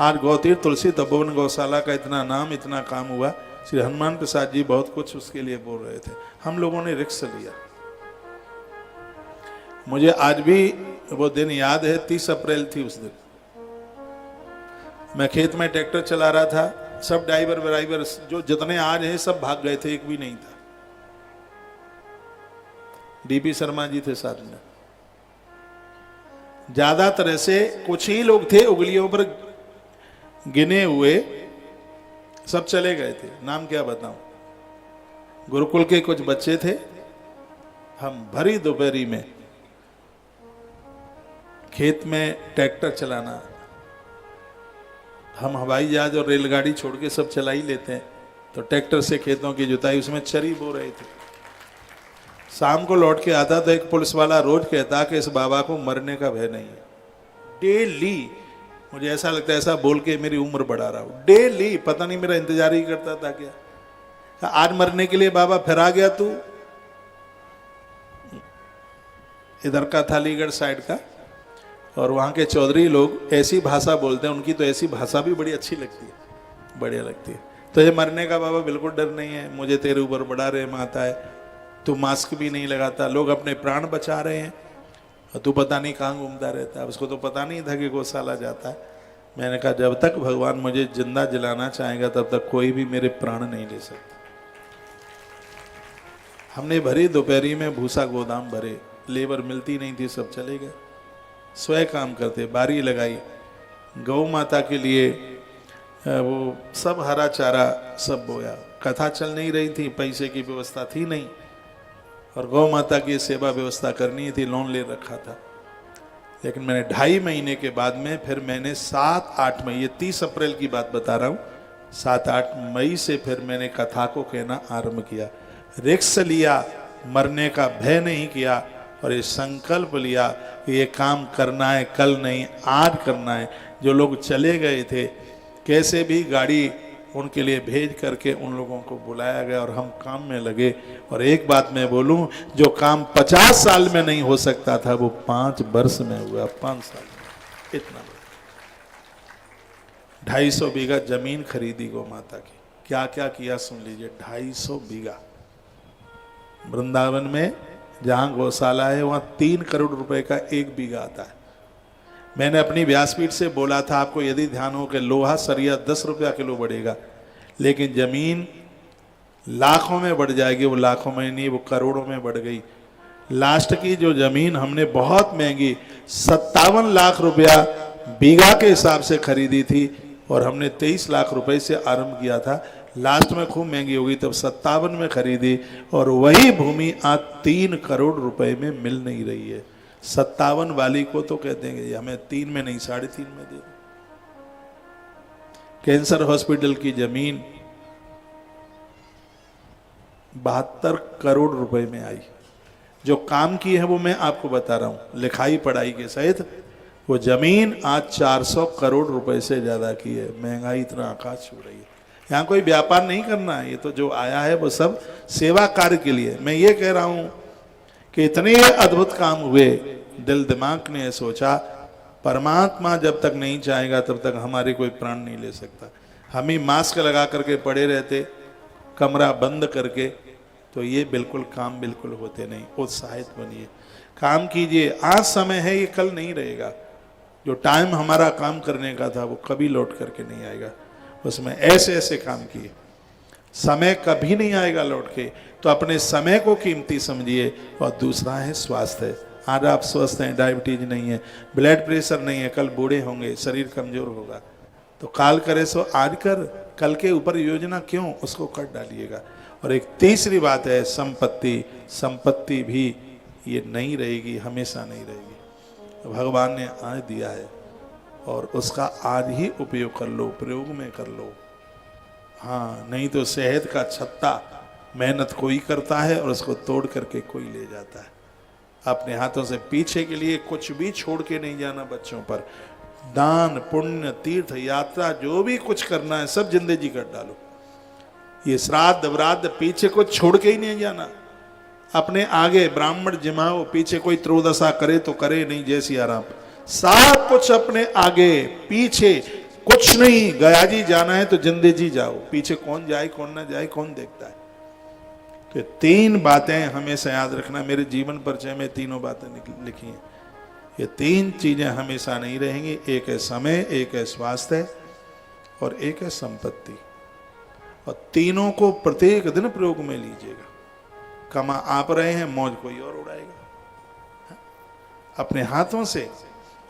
आज गौतीर तुलसी तपोवन गौशाला का इतना नाम, इतना काम हुआ। श्री हनुमान प्रसाद जी बहुत कुछ उसके लिए बोल रहे थे, हम लोगों ने रिस्क लिया। मुझे आज भी वो दिन याद है, 30 अप्रैल थी उस दिन। मैं खेत में ट्रैक्टर चला रहा था, सब ड्राइवर जो जितने आज हैं सब भाग गए थे, एक भी नहीं था। डीपी शर्मा जी थे साथ में। ज्यादातर ऐसे कुछ ही लोग थे, उंगलियों पर गिने हुए, सब चले गए थे। नाम क्या बताऊं? गुरुकुल के कुछ बच्चे थे। हम भरी दोपहरी में खेत में ट्रैक्टर चलाना, हम हवाई जहाज और रेलगाड़ी छोड़ के सब चला ही लेते हैं, तो ट्रैक्टर से खेतों की जुताई, उसमें चरी बो रहे थे। शाम को लौट के आता तो एक पुलिस वाला रोज कहता कि इस बाबा को मरने का भय नहीं है। डेली मुझे ऐसा लगता है, ऐसा बोल के मेरी उम्र बढ़ा रहा हूं। डेली पता नहीं मेरा इंतजार ही करता था क्या, आज मरने के लिए बाबा फिर आ गया तू। इधर का था अलीगढ़ साइड का, और वहाँ के चौधरी लोग ऐसी भाषा बोलते हैं, उनकी तो ऐसी भाषा भी बड़ी अच्छी लगती है, बढ़िया लगती है। तो ये मरने का बाबा बिल्कुल डर नहीं है, मुझे तेरे ऊपर बड़ा रहम आता है, तू मास्क भी नहीं लगाता, लोग अपने प्राण बचा रहे हैं और तू पता नहीं कहाँ घूमता रहता है। उसको तो पता नहीं था कि गौशाला जाता है। मैंने कहा जब तक भगवान मुझे जिंदा जलाना चाहेगा तब तक कोई भी मेरे प्राण नहीं ले सकता। हमने भरी दोपहरी में भूसा गोदाम भरे, लेबर मिलती नहीं थी, सब चले गए। स्वयं काम करते, बारी लगाई, गौ माता के लिए वो सब हरा चारा सब बोया। कथा चल नहीं रही थी, पैसे की व्यवस्था थी नहीं, और गौ माता की सेवा व्यवस्था करनी थी, लोन ले रखा था। लेकिन मैंने 2.5 महीने के बाद में फिर मैंने 7-8 मई, ये 30 अप्रैल की बात बता रहा हूँ, 7-8 मई से फिर मैंने कथा को कहना आरंभ किया। रिस्क लिया, मरने का भय नहीं किया, और ये संकल्प लिया कि ये काम करना है, कल नहीं आज करना है। जो लोग चले गए थे, कैसे भी गाड़ी उनके लिए भेज करके उन लोगों को बुलाया गया और हम काम में लगे। और एक बात मैं बोलूं, जो काम 50 साल में नहीं हो सकता था वो 5 वर्ष में हुआ, 5 साल में। इतना 250 बीघा जमीन खरीदी गौ माता की। क्या क्या किया सुन लीजिए। 250 बीघा वृंदावन में जहां गौशाला है वहां 3 करोड़ रुपए का 1 बीघा आता है। मैंने अपनी व्यासपीठ से बोला था, आपको यदि ध्यान हो कि लोहा सरिया 10 रुपया किलो बढ़ेगा, लेकिन जमीन लाखों में बढ़ जाएगी। वो लाखों में नहीं, वो करोड़ों में बढ़ गई। लास्ट की जो जमीन हमने बहुत महंगी 57 लाख रुपया बीघा के हिसाब से खरीदी थी, और हमने 23 लाख रुपए से आरंभ किया था। लास्ट में खूब महंगी हो गई, तब 57 में खरीदी, और वही भूमि आज 3 करोड़ रुपए में मिल नहीं रही है। 57 वाली को तो कह देंगे हमें 3 में नहीं 3.5 में दे दो। कैंसर हॉस्पिटल की जमीन 72 करोड़ रुपए में आई। जो काम की है वो मैं आपको बता रहा हूं, लिखाई पढ़ाई के सहित वो जमीन आज 400 करोड़ रुपए से ज्यादा की है। महंगाई इतना आकाश छू रही है। यहाँ कोई व्यापार नहीं करना है, ये तो जो आया है वो सब सेवा कार्य के लिए। मैं ये कह रहा हूं कि इतने अद्भुत काम हुए, दिल दिमाग ने सोचा परमात्मा जब तक नहीं चाहेगा तब तक हमारे कोई प्राण नहीं ले सकता। हम ही मास्क लगा करके पड़े रहते, कमरा बंद करके, तो ये बिल्कुल काम बिल्कुल होते नहीं। उत्साहित बनिए, काम कीजिए। आज समय है, ये कल नहीं रहेगा। जो टाइम हमारा काम करने का था वो कभी लौट करके नहीं आएगा। उसमें ऐसे ऐसे काम किए, समय कभी नहीं आएगा लौट के। तो अपने समय को कीमती समझिए। और दूसरा है स्वास्थ्य। आज आप स्वस्थ हैं, डायबिटीज नहीं है, ब्लड प्रेशर नहीं है, कल बूढ़े होंगे, शरीर कमजोर होगा, तो काल करे सो आज कर, कल के ऊपर योजना क्यों, उसको कर डालिएगा। और एक तीसरी बात है संपत्ति। संपत्ति भी ये नहीं रहेगी, हमेशा नहीं रहेगी। भगवान ने आज दिया है और उसका आज ही उपयोग कर लो, प्रयोग में कर लो। हाँ, नहीं तो शहद का छत्ता मेहनत कोई करता है और उसको तोड़ करके कोई ले जाता है। अपने हाथों से पीछे के लिए कुछ भी छोड़ के नहीं जाना बच्चों पर। दान पुण्य तीर्थ यात्रा जो भी कुछ करना है सब जिंदगी कर डालो। ये श्राद्ध व्राद्ध पीछे कुछ छोड़ के ही नहीं जाना। अपने आगे ब्राह्मण जिमाओ, पीछे कोई त्रोदशा करे तो करे, नहीं जय सिया राम। सब कुछ अपने आगे पीछे कुछ नहीं। गया जी जाना है तो जिंदगी जाओ, पीछे कौन जाए कौन ना जाए कौन देखता है। तो तीन बातें हमेशा याद रखना। मेरे जीवन परिचय में तीनों बातें लिखी हैं। ये तीन चीजें हमेशा नहीं रहेंगी। एक है समय, एक है स्वास्थ्य और एक है संपत्ति। और तीनों को प्रत्येक दिन प्रयोग में लीजिएगा। कमा आप रहे हैं, मौज कोई और उड़ाएगा। अपने हाथों से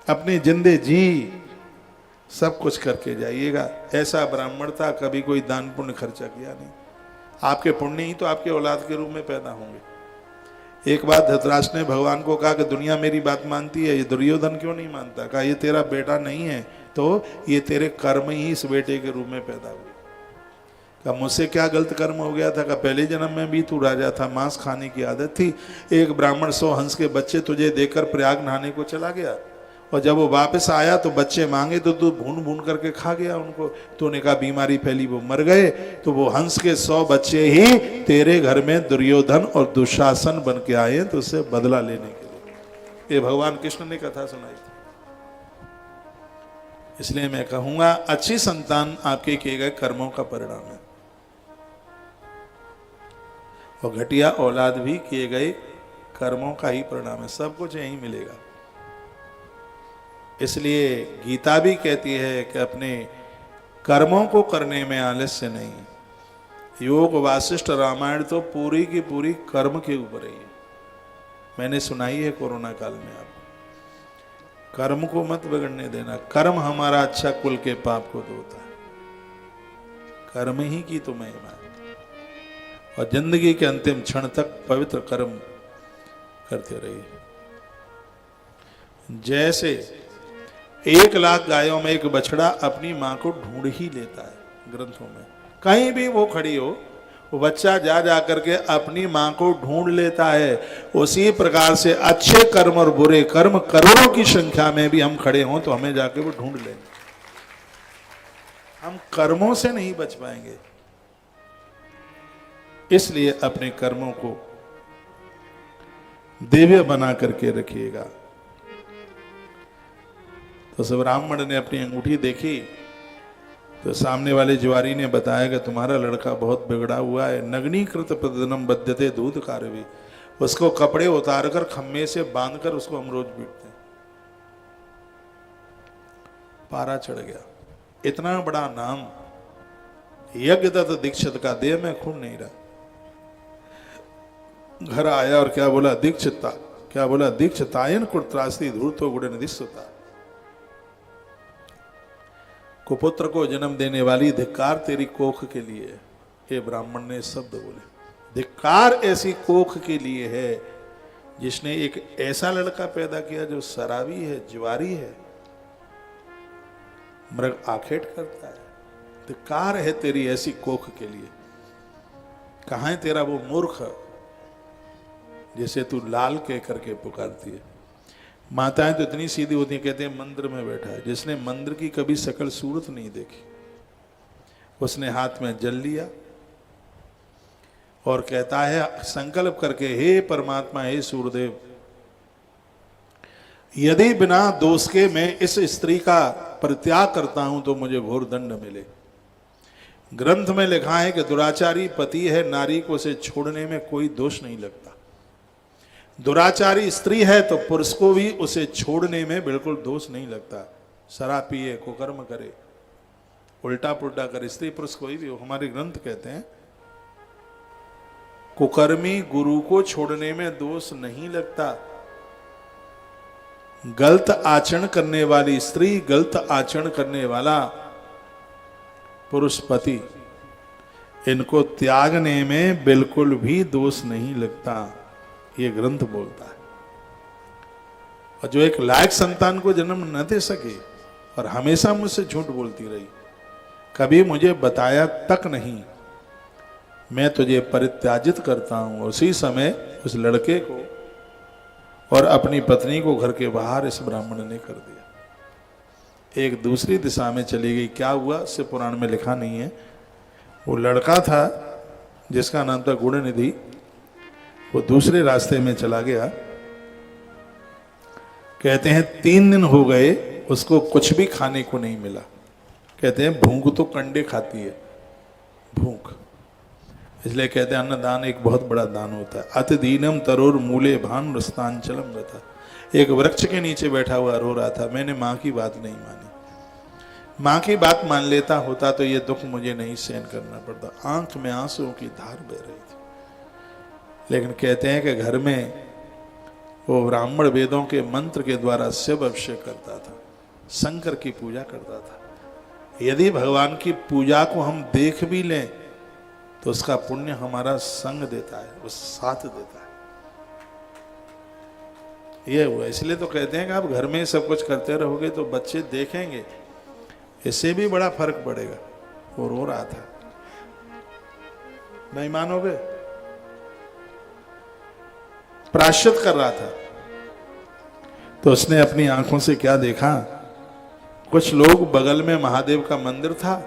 अपनी जिंदगी सब कुछ करके जाइएगा। ऐसा ब्राह्मण था, कभी कोई दान पुण्य खर्चा किया नहीं। आपके पुण्य ही तो आपके औलाद के रूप में पैदा होंगे। एक बात धृतराष्ट्र ने भगवान को कहा कि दुनिया मेरी बात मानती है, ये दुर्योधन क्यों नहीं मानता? कहा ये तेरा बेटा नहीं है तो ये तेरे कर्म ही इस बेटे के रूप में पैदा हुए। कहा मुझसे क्या गलत कर्म हो गया था? कहा पहले जन्म में भी तू राजा था, मांस खाने की आदत थी। एक ब्राह्मण 100 हंस के बच्चे तुझे देकर प्रयाग नहाने को चला गया, और जब वो वापस आया तो बच्चे मांगे तो तू भून भून करके खा गया उनको। तूने कहा बीमारी फैली, वो मर गए। तो वो हंस के 100 बच्चे ही तेरे घर में दुर्योधन और दुशासन बन के आए तो उससे बदला लेने के लिए। ये भगवान कृष्ण ने कथा सुनाई थी। इसलिए मैं कहूंगा अच्छी संतान आपके किए गए कर्मों का परिणाम है, और घटिया औलाद भी किए गए कर्मों का ही परिणाम है। सब कुछ यही मिलेगा। इसलिए गीता भी कहती है कि अपने कर्मों को करने में आलस्य नहीं। योग वासिष्ठ रामायण तो पूरी की पूरी कर्म के ऊपर ही है। मैंने सुनाई है कोरोना काल में आपको। कर्म को मत बिगड़ने देना। कर्म हमारा अच्छा कुल के पाप को धोता है। कर्म ही की तो महिमा है। और जिंदगी के अंतिम क्षण तक पवित्र कर्म करते रहिए। जैसे 1 लाख गायों में एक बछड़ा अपनी मां को ढूंढ ही लेता है। ग्रंथों में कहीं भी वो खड़ी हो, वो बच्चा जा जा करके अपनी मां को ढूंढ लेता है। उसी प्रकार से अच्छे कर्म और बुरे कर्म करोड़ों की संख्या में भी हम खड़े हों तो हमें जाके वो ढूंढ लेंगे। हम कर्मों से नहीं बच पाएंगे। इसलिए अपने कर्मों को दिव्य बना करके रखिएगा। तो सब ब्राह्मण ने अपनी अंगूठी देखी तो सामने वाले जुआरी ने बताया कि तुम्हारा लड़का बहुत बिगड़ा हुआ है। नग्नीकृत प्रदनम बद्यते दूध कारवी। उसको कपड़े उतार कर खम्मे से बांधकर उसको हम रोज पीटते हैं। पारा चढ़ गया। इतना बड़ा नाम यज्ञदत्त दीक्षित का, देह में खून नहीं रहा। घर आया और क्या बोला? दीक्षिता। क्या बोला? दीक्षितायन कुत्रास्ति धूर्तो गुण निधिस्वता। कुपुत्र को जन्म देने वाली धिक्कार तेरी कोख के लिए। हे ब्राह्मण ने शब्द बोले। धिक्कार ऐसी कोख के लिए है जिसने एक ऐसा लड़का पैदा किया जो शराबी है, जुआरी है, मृग आखेट करता है। धिक्कार है तेरी ऐसी कोख के लिए। कहां है तेरा वो मूर्ख जिसे तू लाल कह करके पुकारती है? माताएं तो इतनी सीधी होती हैं, कहते हैं मंदिर में बैठा है। जिसने मंदिर की कभी शकल सूरत नहीं देखी, उसने हाथ में जल लिया और कहता है संकल्प करके, हे परमात्मा, हे सूर्यदेव, यदि बिना दोष के मैं इस स्त्री का परित्याग करता हूं तो मुझे घोर दंड मिले। ग्रंथ में लिखा है कि दुराचारी पति है, नारी को उसे छोड़ने में कोई दोष नहीं लगता। दुराचारी स्त्री है तो पुरुष को भी उसे छोड़ने में बिल्कुल दोष नहीं लगता। शराब पिए, कुकर्म करे, उल्टा पुल्टा करे, स्त्री पुरुष कोई भी हो। हमारे ग्रंथ कहते हैं कुकर्मी गुरु को छोड़ने में दोष नहीं लगता। गलत आचरण करने वाली स्त्री, गलत आचरण करने वाला पुरुष पति, इनको त्यागने में बिल्कुल भी दोष नहीं लगता। ये ग्रंथ बोलता है। और जो एक लायक संतान को जन्म न दे सके और हमेशा मुझसे झूठ बोलती रही, कभी मुझे बताया तक नहीं, मैं तुझे परित्याजित करता हूं। उसी समय उस लड़के को और अपनी पत्नी को घर के बाहर इस ब्राह्मण ने कर दिया। एक दूसरी दिशा में चली गई। क्या हुआ इससे पुराण में लिखा नहीं है। वो लड़का था जिसका नाम था गुणनिधि, वो दूसरे रास्ते में चला गया। कहते हैं 3 दिन हो गए उसको कुछ भी खाने को नहीं मिला। कहते हैं भूख तो कंडे खाती है, भूख। इसलिए कहते हैं अन्नदान एक बहुत बड़ा दान होता है। अति दीनम तरोर मूले भान रस्तांचलम रहता। एक वृक्ष के नीचे बैठा हुआ रो रहा था, मैंने माँ की बात नहीं मानी। माँ की बात मान लेता होता तो ये दुख मुझे नहीं सहन करना पड़ता। आंख में आंसुओं की धार बह रही थी। लेकिन कहते हैं कि घर में वो ब्राह्मण वेदों के मंत्र के द्वारा शिव अभिषेक करता था, शंकर की पूजा करता था। यदि भगवान की पूजा को हम देख भी लें तो उसका पुण्य हमारा संग देता है, वो साथ देता है। ये हुआ। इसलिए तो कहते हैं कि आप घर में सब कुछ करते रहोगे तो बच्चे देखेंगे, इससे भी बड़ा फर्क पड़ेगा। वो रो रहा था, नहीं मानोगे, प्रायश्चित कर रहा था। तो उसने अपनी आंखों से क्या देखा, कुछ लोग बगल में महादेव का मंदिर था,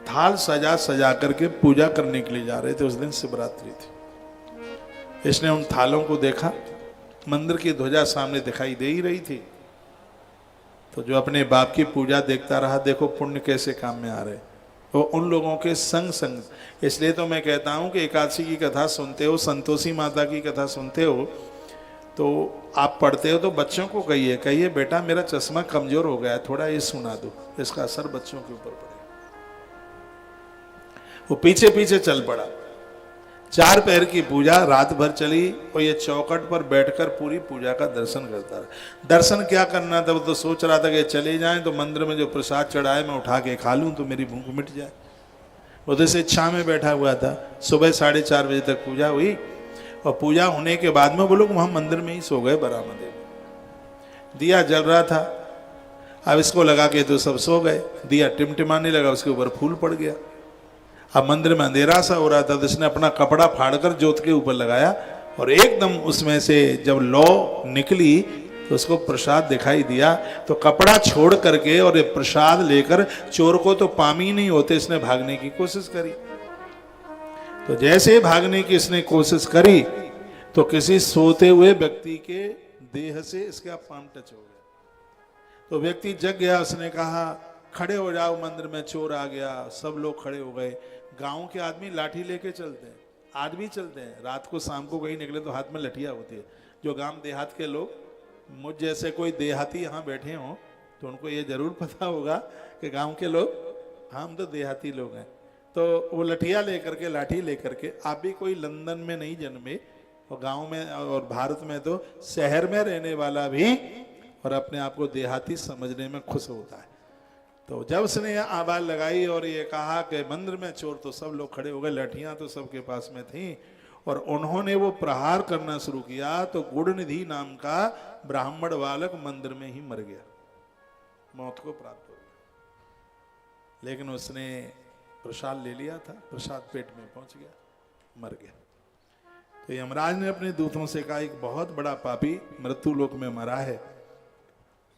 थाल सजा सजा करके पूजा करने के लिए जा रहे थे। उस दिन शिवरात्रि थी। इसने उन थालों को देखा, मंदिर की ध्वजा सामने दिखाई दे ही रही थी। तो जो अपने बाप की पूजा देखता रहा, देखो पुण्य कैसे काम में आ रहे, वो उन लोगों के संग संग। इसलिए तो मैं कहता हूं कि एकादशी की कथा सुनते हो, संतोषी माता की कथा सुनते हो, तो आप पढ़ते हो तो बच्चों को कहिए बेटा मेरा चश्मा कमजोर हो गया है, थोड़ा ये सुना दो, इसका असर बच्चों के ऊपर पड़ेगा। वो पीछे पीछे चल पड़ा। 4 पहर की पूजा रात भर चली और ये चौखट पर बैठकर पूरी पूजा का दर्शन करता रहा। दर्शन क्या करना था, वो तो सोच रहा था कि चले जाएं तो मंदिर में जो प्रसाद चढ़ा है मैं उठा के खा लूं तो मेरी भूख मिट जाए। वो तो इस इच्छा में बैठा हुआ था। सुबह 4:30 बजे तक पूजा हुई और पूजा होने के बाद में वो लोग वहां मंदिर में ही सो गए बरामदे में। दिया जल रहा था, अब इसको लगा के तो सब सो गए। दिया टिमटिमाने लगा, उसके ऊपर फूल पड़ गया। अब मंदिर में अंधेरा सा हो रहा था तो इसने अपना कपड़ा फाड़कर जोत के ऊपर लगाया और एकदम उसमें से जब लौ निकली तो उसको प्रसाद दिखाई दिया। तो कपड़ा छोड़ करके और ये प्रसाद लेकर, चोर को तो पामी नहीं होते, इसने भागने की कोशिश करी। तो जैसे भागने की इसने कोशिश करी तो किसी सोते हुए व्यक्ति के देह से इसका पाम टच हो गया। तो व्यक्ति जग गया। उसने कहा खड़े हो जाओ, मंदिर में चोर आ गया। सब लोग खड़े हो गए। गांव के आदमी लाठी लेके चलते हैं, आज भी चलते हैं। रात को शाम को कहीं निकले तो हाथ में लठिया होती है। जो गांव देहात के लोग, मुझ जैसे कोई देहाती यहाँ बैठे हों तो उनको ये जरूर पता होगा कि गांव के लोग, हम तो देहाती लोग हैं, तो वो लठिया लेकर के, लाठी लेकर के। आप भी कोई लंदन में नहीं जन्मे और गांव में और भारत में तो शहर में रहने वाला भी और अपने आप को देहाती समझने में खुश होता है। तो जब उसने यह आवाज लगाई और ये कहा कि मंदिर में चोर, तो सब लोग खड़े हो गए। लठियां तो सबके पास में थी और उन्होंने वो प्रहार करना शुरू किया। तो गुणनिधि नाम का ब्राह्मण बालक मंदिर में ही मर गया, मौत को प्राप्त हो गया। लेकिन उसने प्रसाद ले लिया था, प्रसाद पेट में पहुंच गया, मर गया। तो यमराज ने अपने दूतों से कहा एक बहुत बड़ा पापी मृत्यु लोक में मरा है,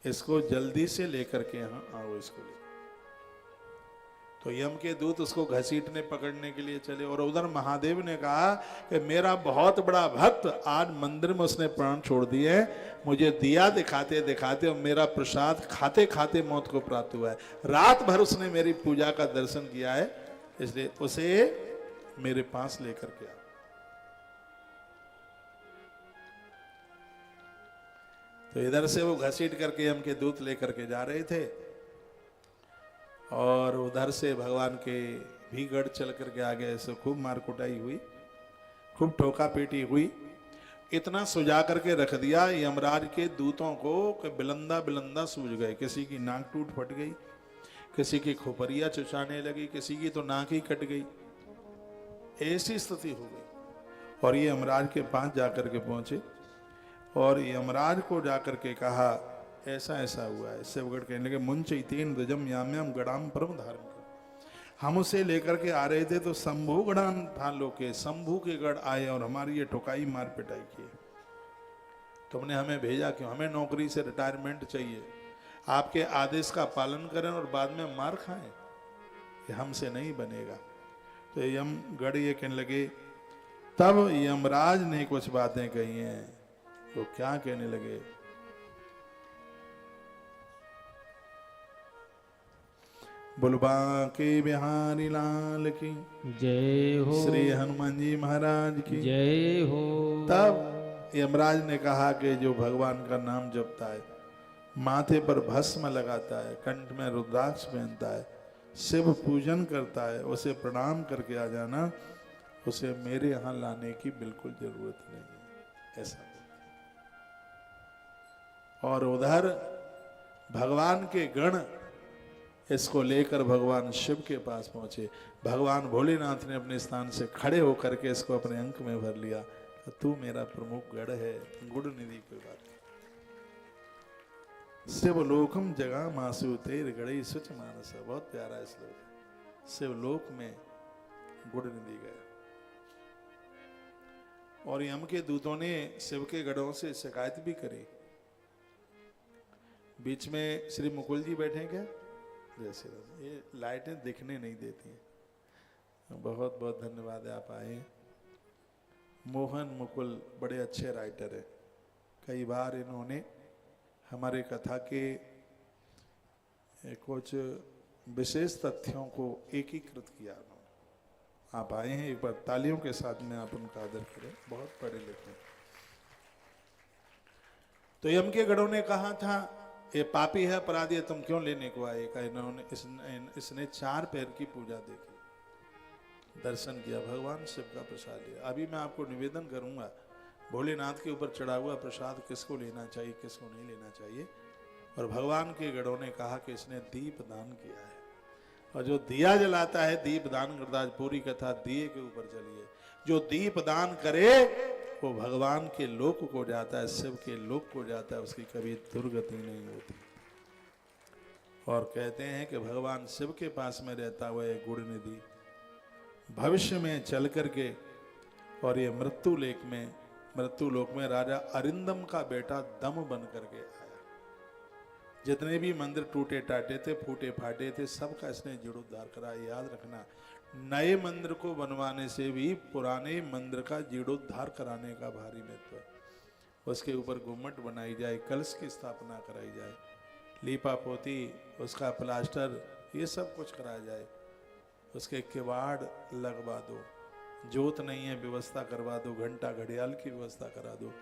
इसको जल्दी से लेकर के यहाँ आओ, इसको ले। तो यम के दूत उसको घसीटने पकड़ने के लिए चले और उधर महादेव ने कहा कि मेरा बहुत बड़ा भक्त आज मंदिर में उसने प्राण छोड़ दिए, मुझे दिया दिखाते दिखाते और मेरा प्रसाद खाते खाते मौत को प्राप्त हुआ है। रात भर उसने मेरी पूजा का दर्शन किया है, इसलिए उसे मेरे पास लेकर के आओ। तो इधर से वो घसीट करके यम के दूत लेकर के जा रहे थे और उधर से भगवान के भी गढ़ चल करके आ गए। ऐसे खूब मार कुटाई हुई, खूब ठोका पीटी हुई। इतना सुझा करके रख दिया यमराज के दूतों को कि बिलंदा बिलंदा सूझ गए। किसी की नाक टूट फट गई, किसी की खोपरिया चुचाने लगी, किसी की तो नाक ही कट गई। ऐसी स्थिति हो गई और ये यमराज के पास जाकर के पहुंचे और यमराज को जाकर के कहा ऐसा ऐसा हुआ है। इससे वगड़ कहने लगे मुंचैतेन द्विजम याम्याम गणाम परम धार्मिक, हम उसे लेकर के आ रहे थे तो शंभू गढ़ान था लोके, शंभू के गढ़ आए और हमारी ये ठुकाई मार पिटाई की। तुमने हमें भेजा क्यों? हमें नौकरी से रिटायरमेंट चाहिए, आपके आदेश का पालन करें और बाद में मार खाएं, ये हमसे नहीं बनेगा। तो यमगढ़ ये कहने लगे। तब यमराज ने कुछ बातें कही हैं। तो क्या कहने लगे? बुलबा के बिहारी लाल की जय हो, श्री हनुमान जी महाराज की जय हो। तब यमराज ने कहा कि जो भगवान का नाम जपता है, माथे पर भस्म लगाता है, कंठ में रुद्राक्ष पहनता है, शिव पूजन करता है, उसे प्रणाम करके आ जाना, उसे मेरे यहां लाने की बिल्कुल जरूरत नहीं है, ऐसा। और उधर भगवान के गण इसको लेकर भगवान शिव के पास पहुंचे। भगवान भोलेनाथ ने अपने स्थान से खड़े होकर के इसको अपने अंक में भर लिया। तू मेरा प्रमुख गढ़ है, गुड़ निधि कोई बात नहीं। शिवलोकम जगह मासु तेर गढ़ी सुच मानस, बहुत प्यारा है श्लोक। शिवलोक में गुड़ निधि गया। और यम के दूतों ने शिव के गढ़ों से शिकायत भी करी। बीच में श्री मुकुल जी बैठे क्या? जैसे ये लाइटें दिखने नहीं देती हैं। बहुत बहुत धन्यवाद है, आप आए। मोहन मुकुल बड़े अच्छे राइटर हैं। कई बार इन्होंने हमारे कथा के कुछ विशेष तथ्यों को एकीकृत किया। आप आए हैं, एक बार तालियों के साथ में आप उनका आदर करें। बहुत पढ़े लिखे। तो यम के गढ़ों ने कहा था ये पापी है, अपराधी है, तुम क्यों लेने को आए? का इन्होंने इसने 4 पैर की पूजा देखी, दर्शन किया, भगवान शिव का प्रसाद लिया। अभी मैं आपको निवेदन करूंगा, भोलेनाथ के ऊपर चढ़ा हुआ प्रसाद किसको लेना चाहिए, किसको नहीं लेना चाहिए। और भगवान के गढ़ों ने कहा कि इसने दीप दान किया है, और जो दिया जलाता है दीप दान करता है। पूरी कथा दिए के ऊपर चली है। जो दीप दान करे वो भगवान के लोक को जाता है, शिव के लोक को जाता है, उसकी कभी दुर्गति नहीं होती। और कहते हैं कि भगवान शिव के पास में रहता हुआ ये गुड़ निधि भविष्य में चल करके और ये मृत्यु लोक में राजा अरिंदम का बेटा दम बन करके आया। जितने भी मंदिर टूटे टाटे थे, फूटे फाटे थे, सबका इसने जीर्णोद्धार करा। याद रखना, नए मंदिर को बनवाने से भी पुराने मंदिर का जीर्णोद्धार कराने का भारी महत्व है। उसके ऊपर गुम्मट बनाई जाए, कलश की स्थापना कराई जाए, लीपा पोती, उसका प्लास्टर, ये सब कुछ कराया जाए। उसके किवाड़ लगवा दो, जोत नहीं है व्यवस्था करवा दो, घंटा घड़ियाल की व्यवस्था करा दो।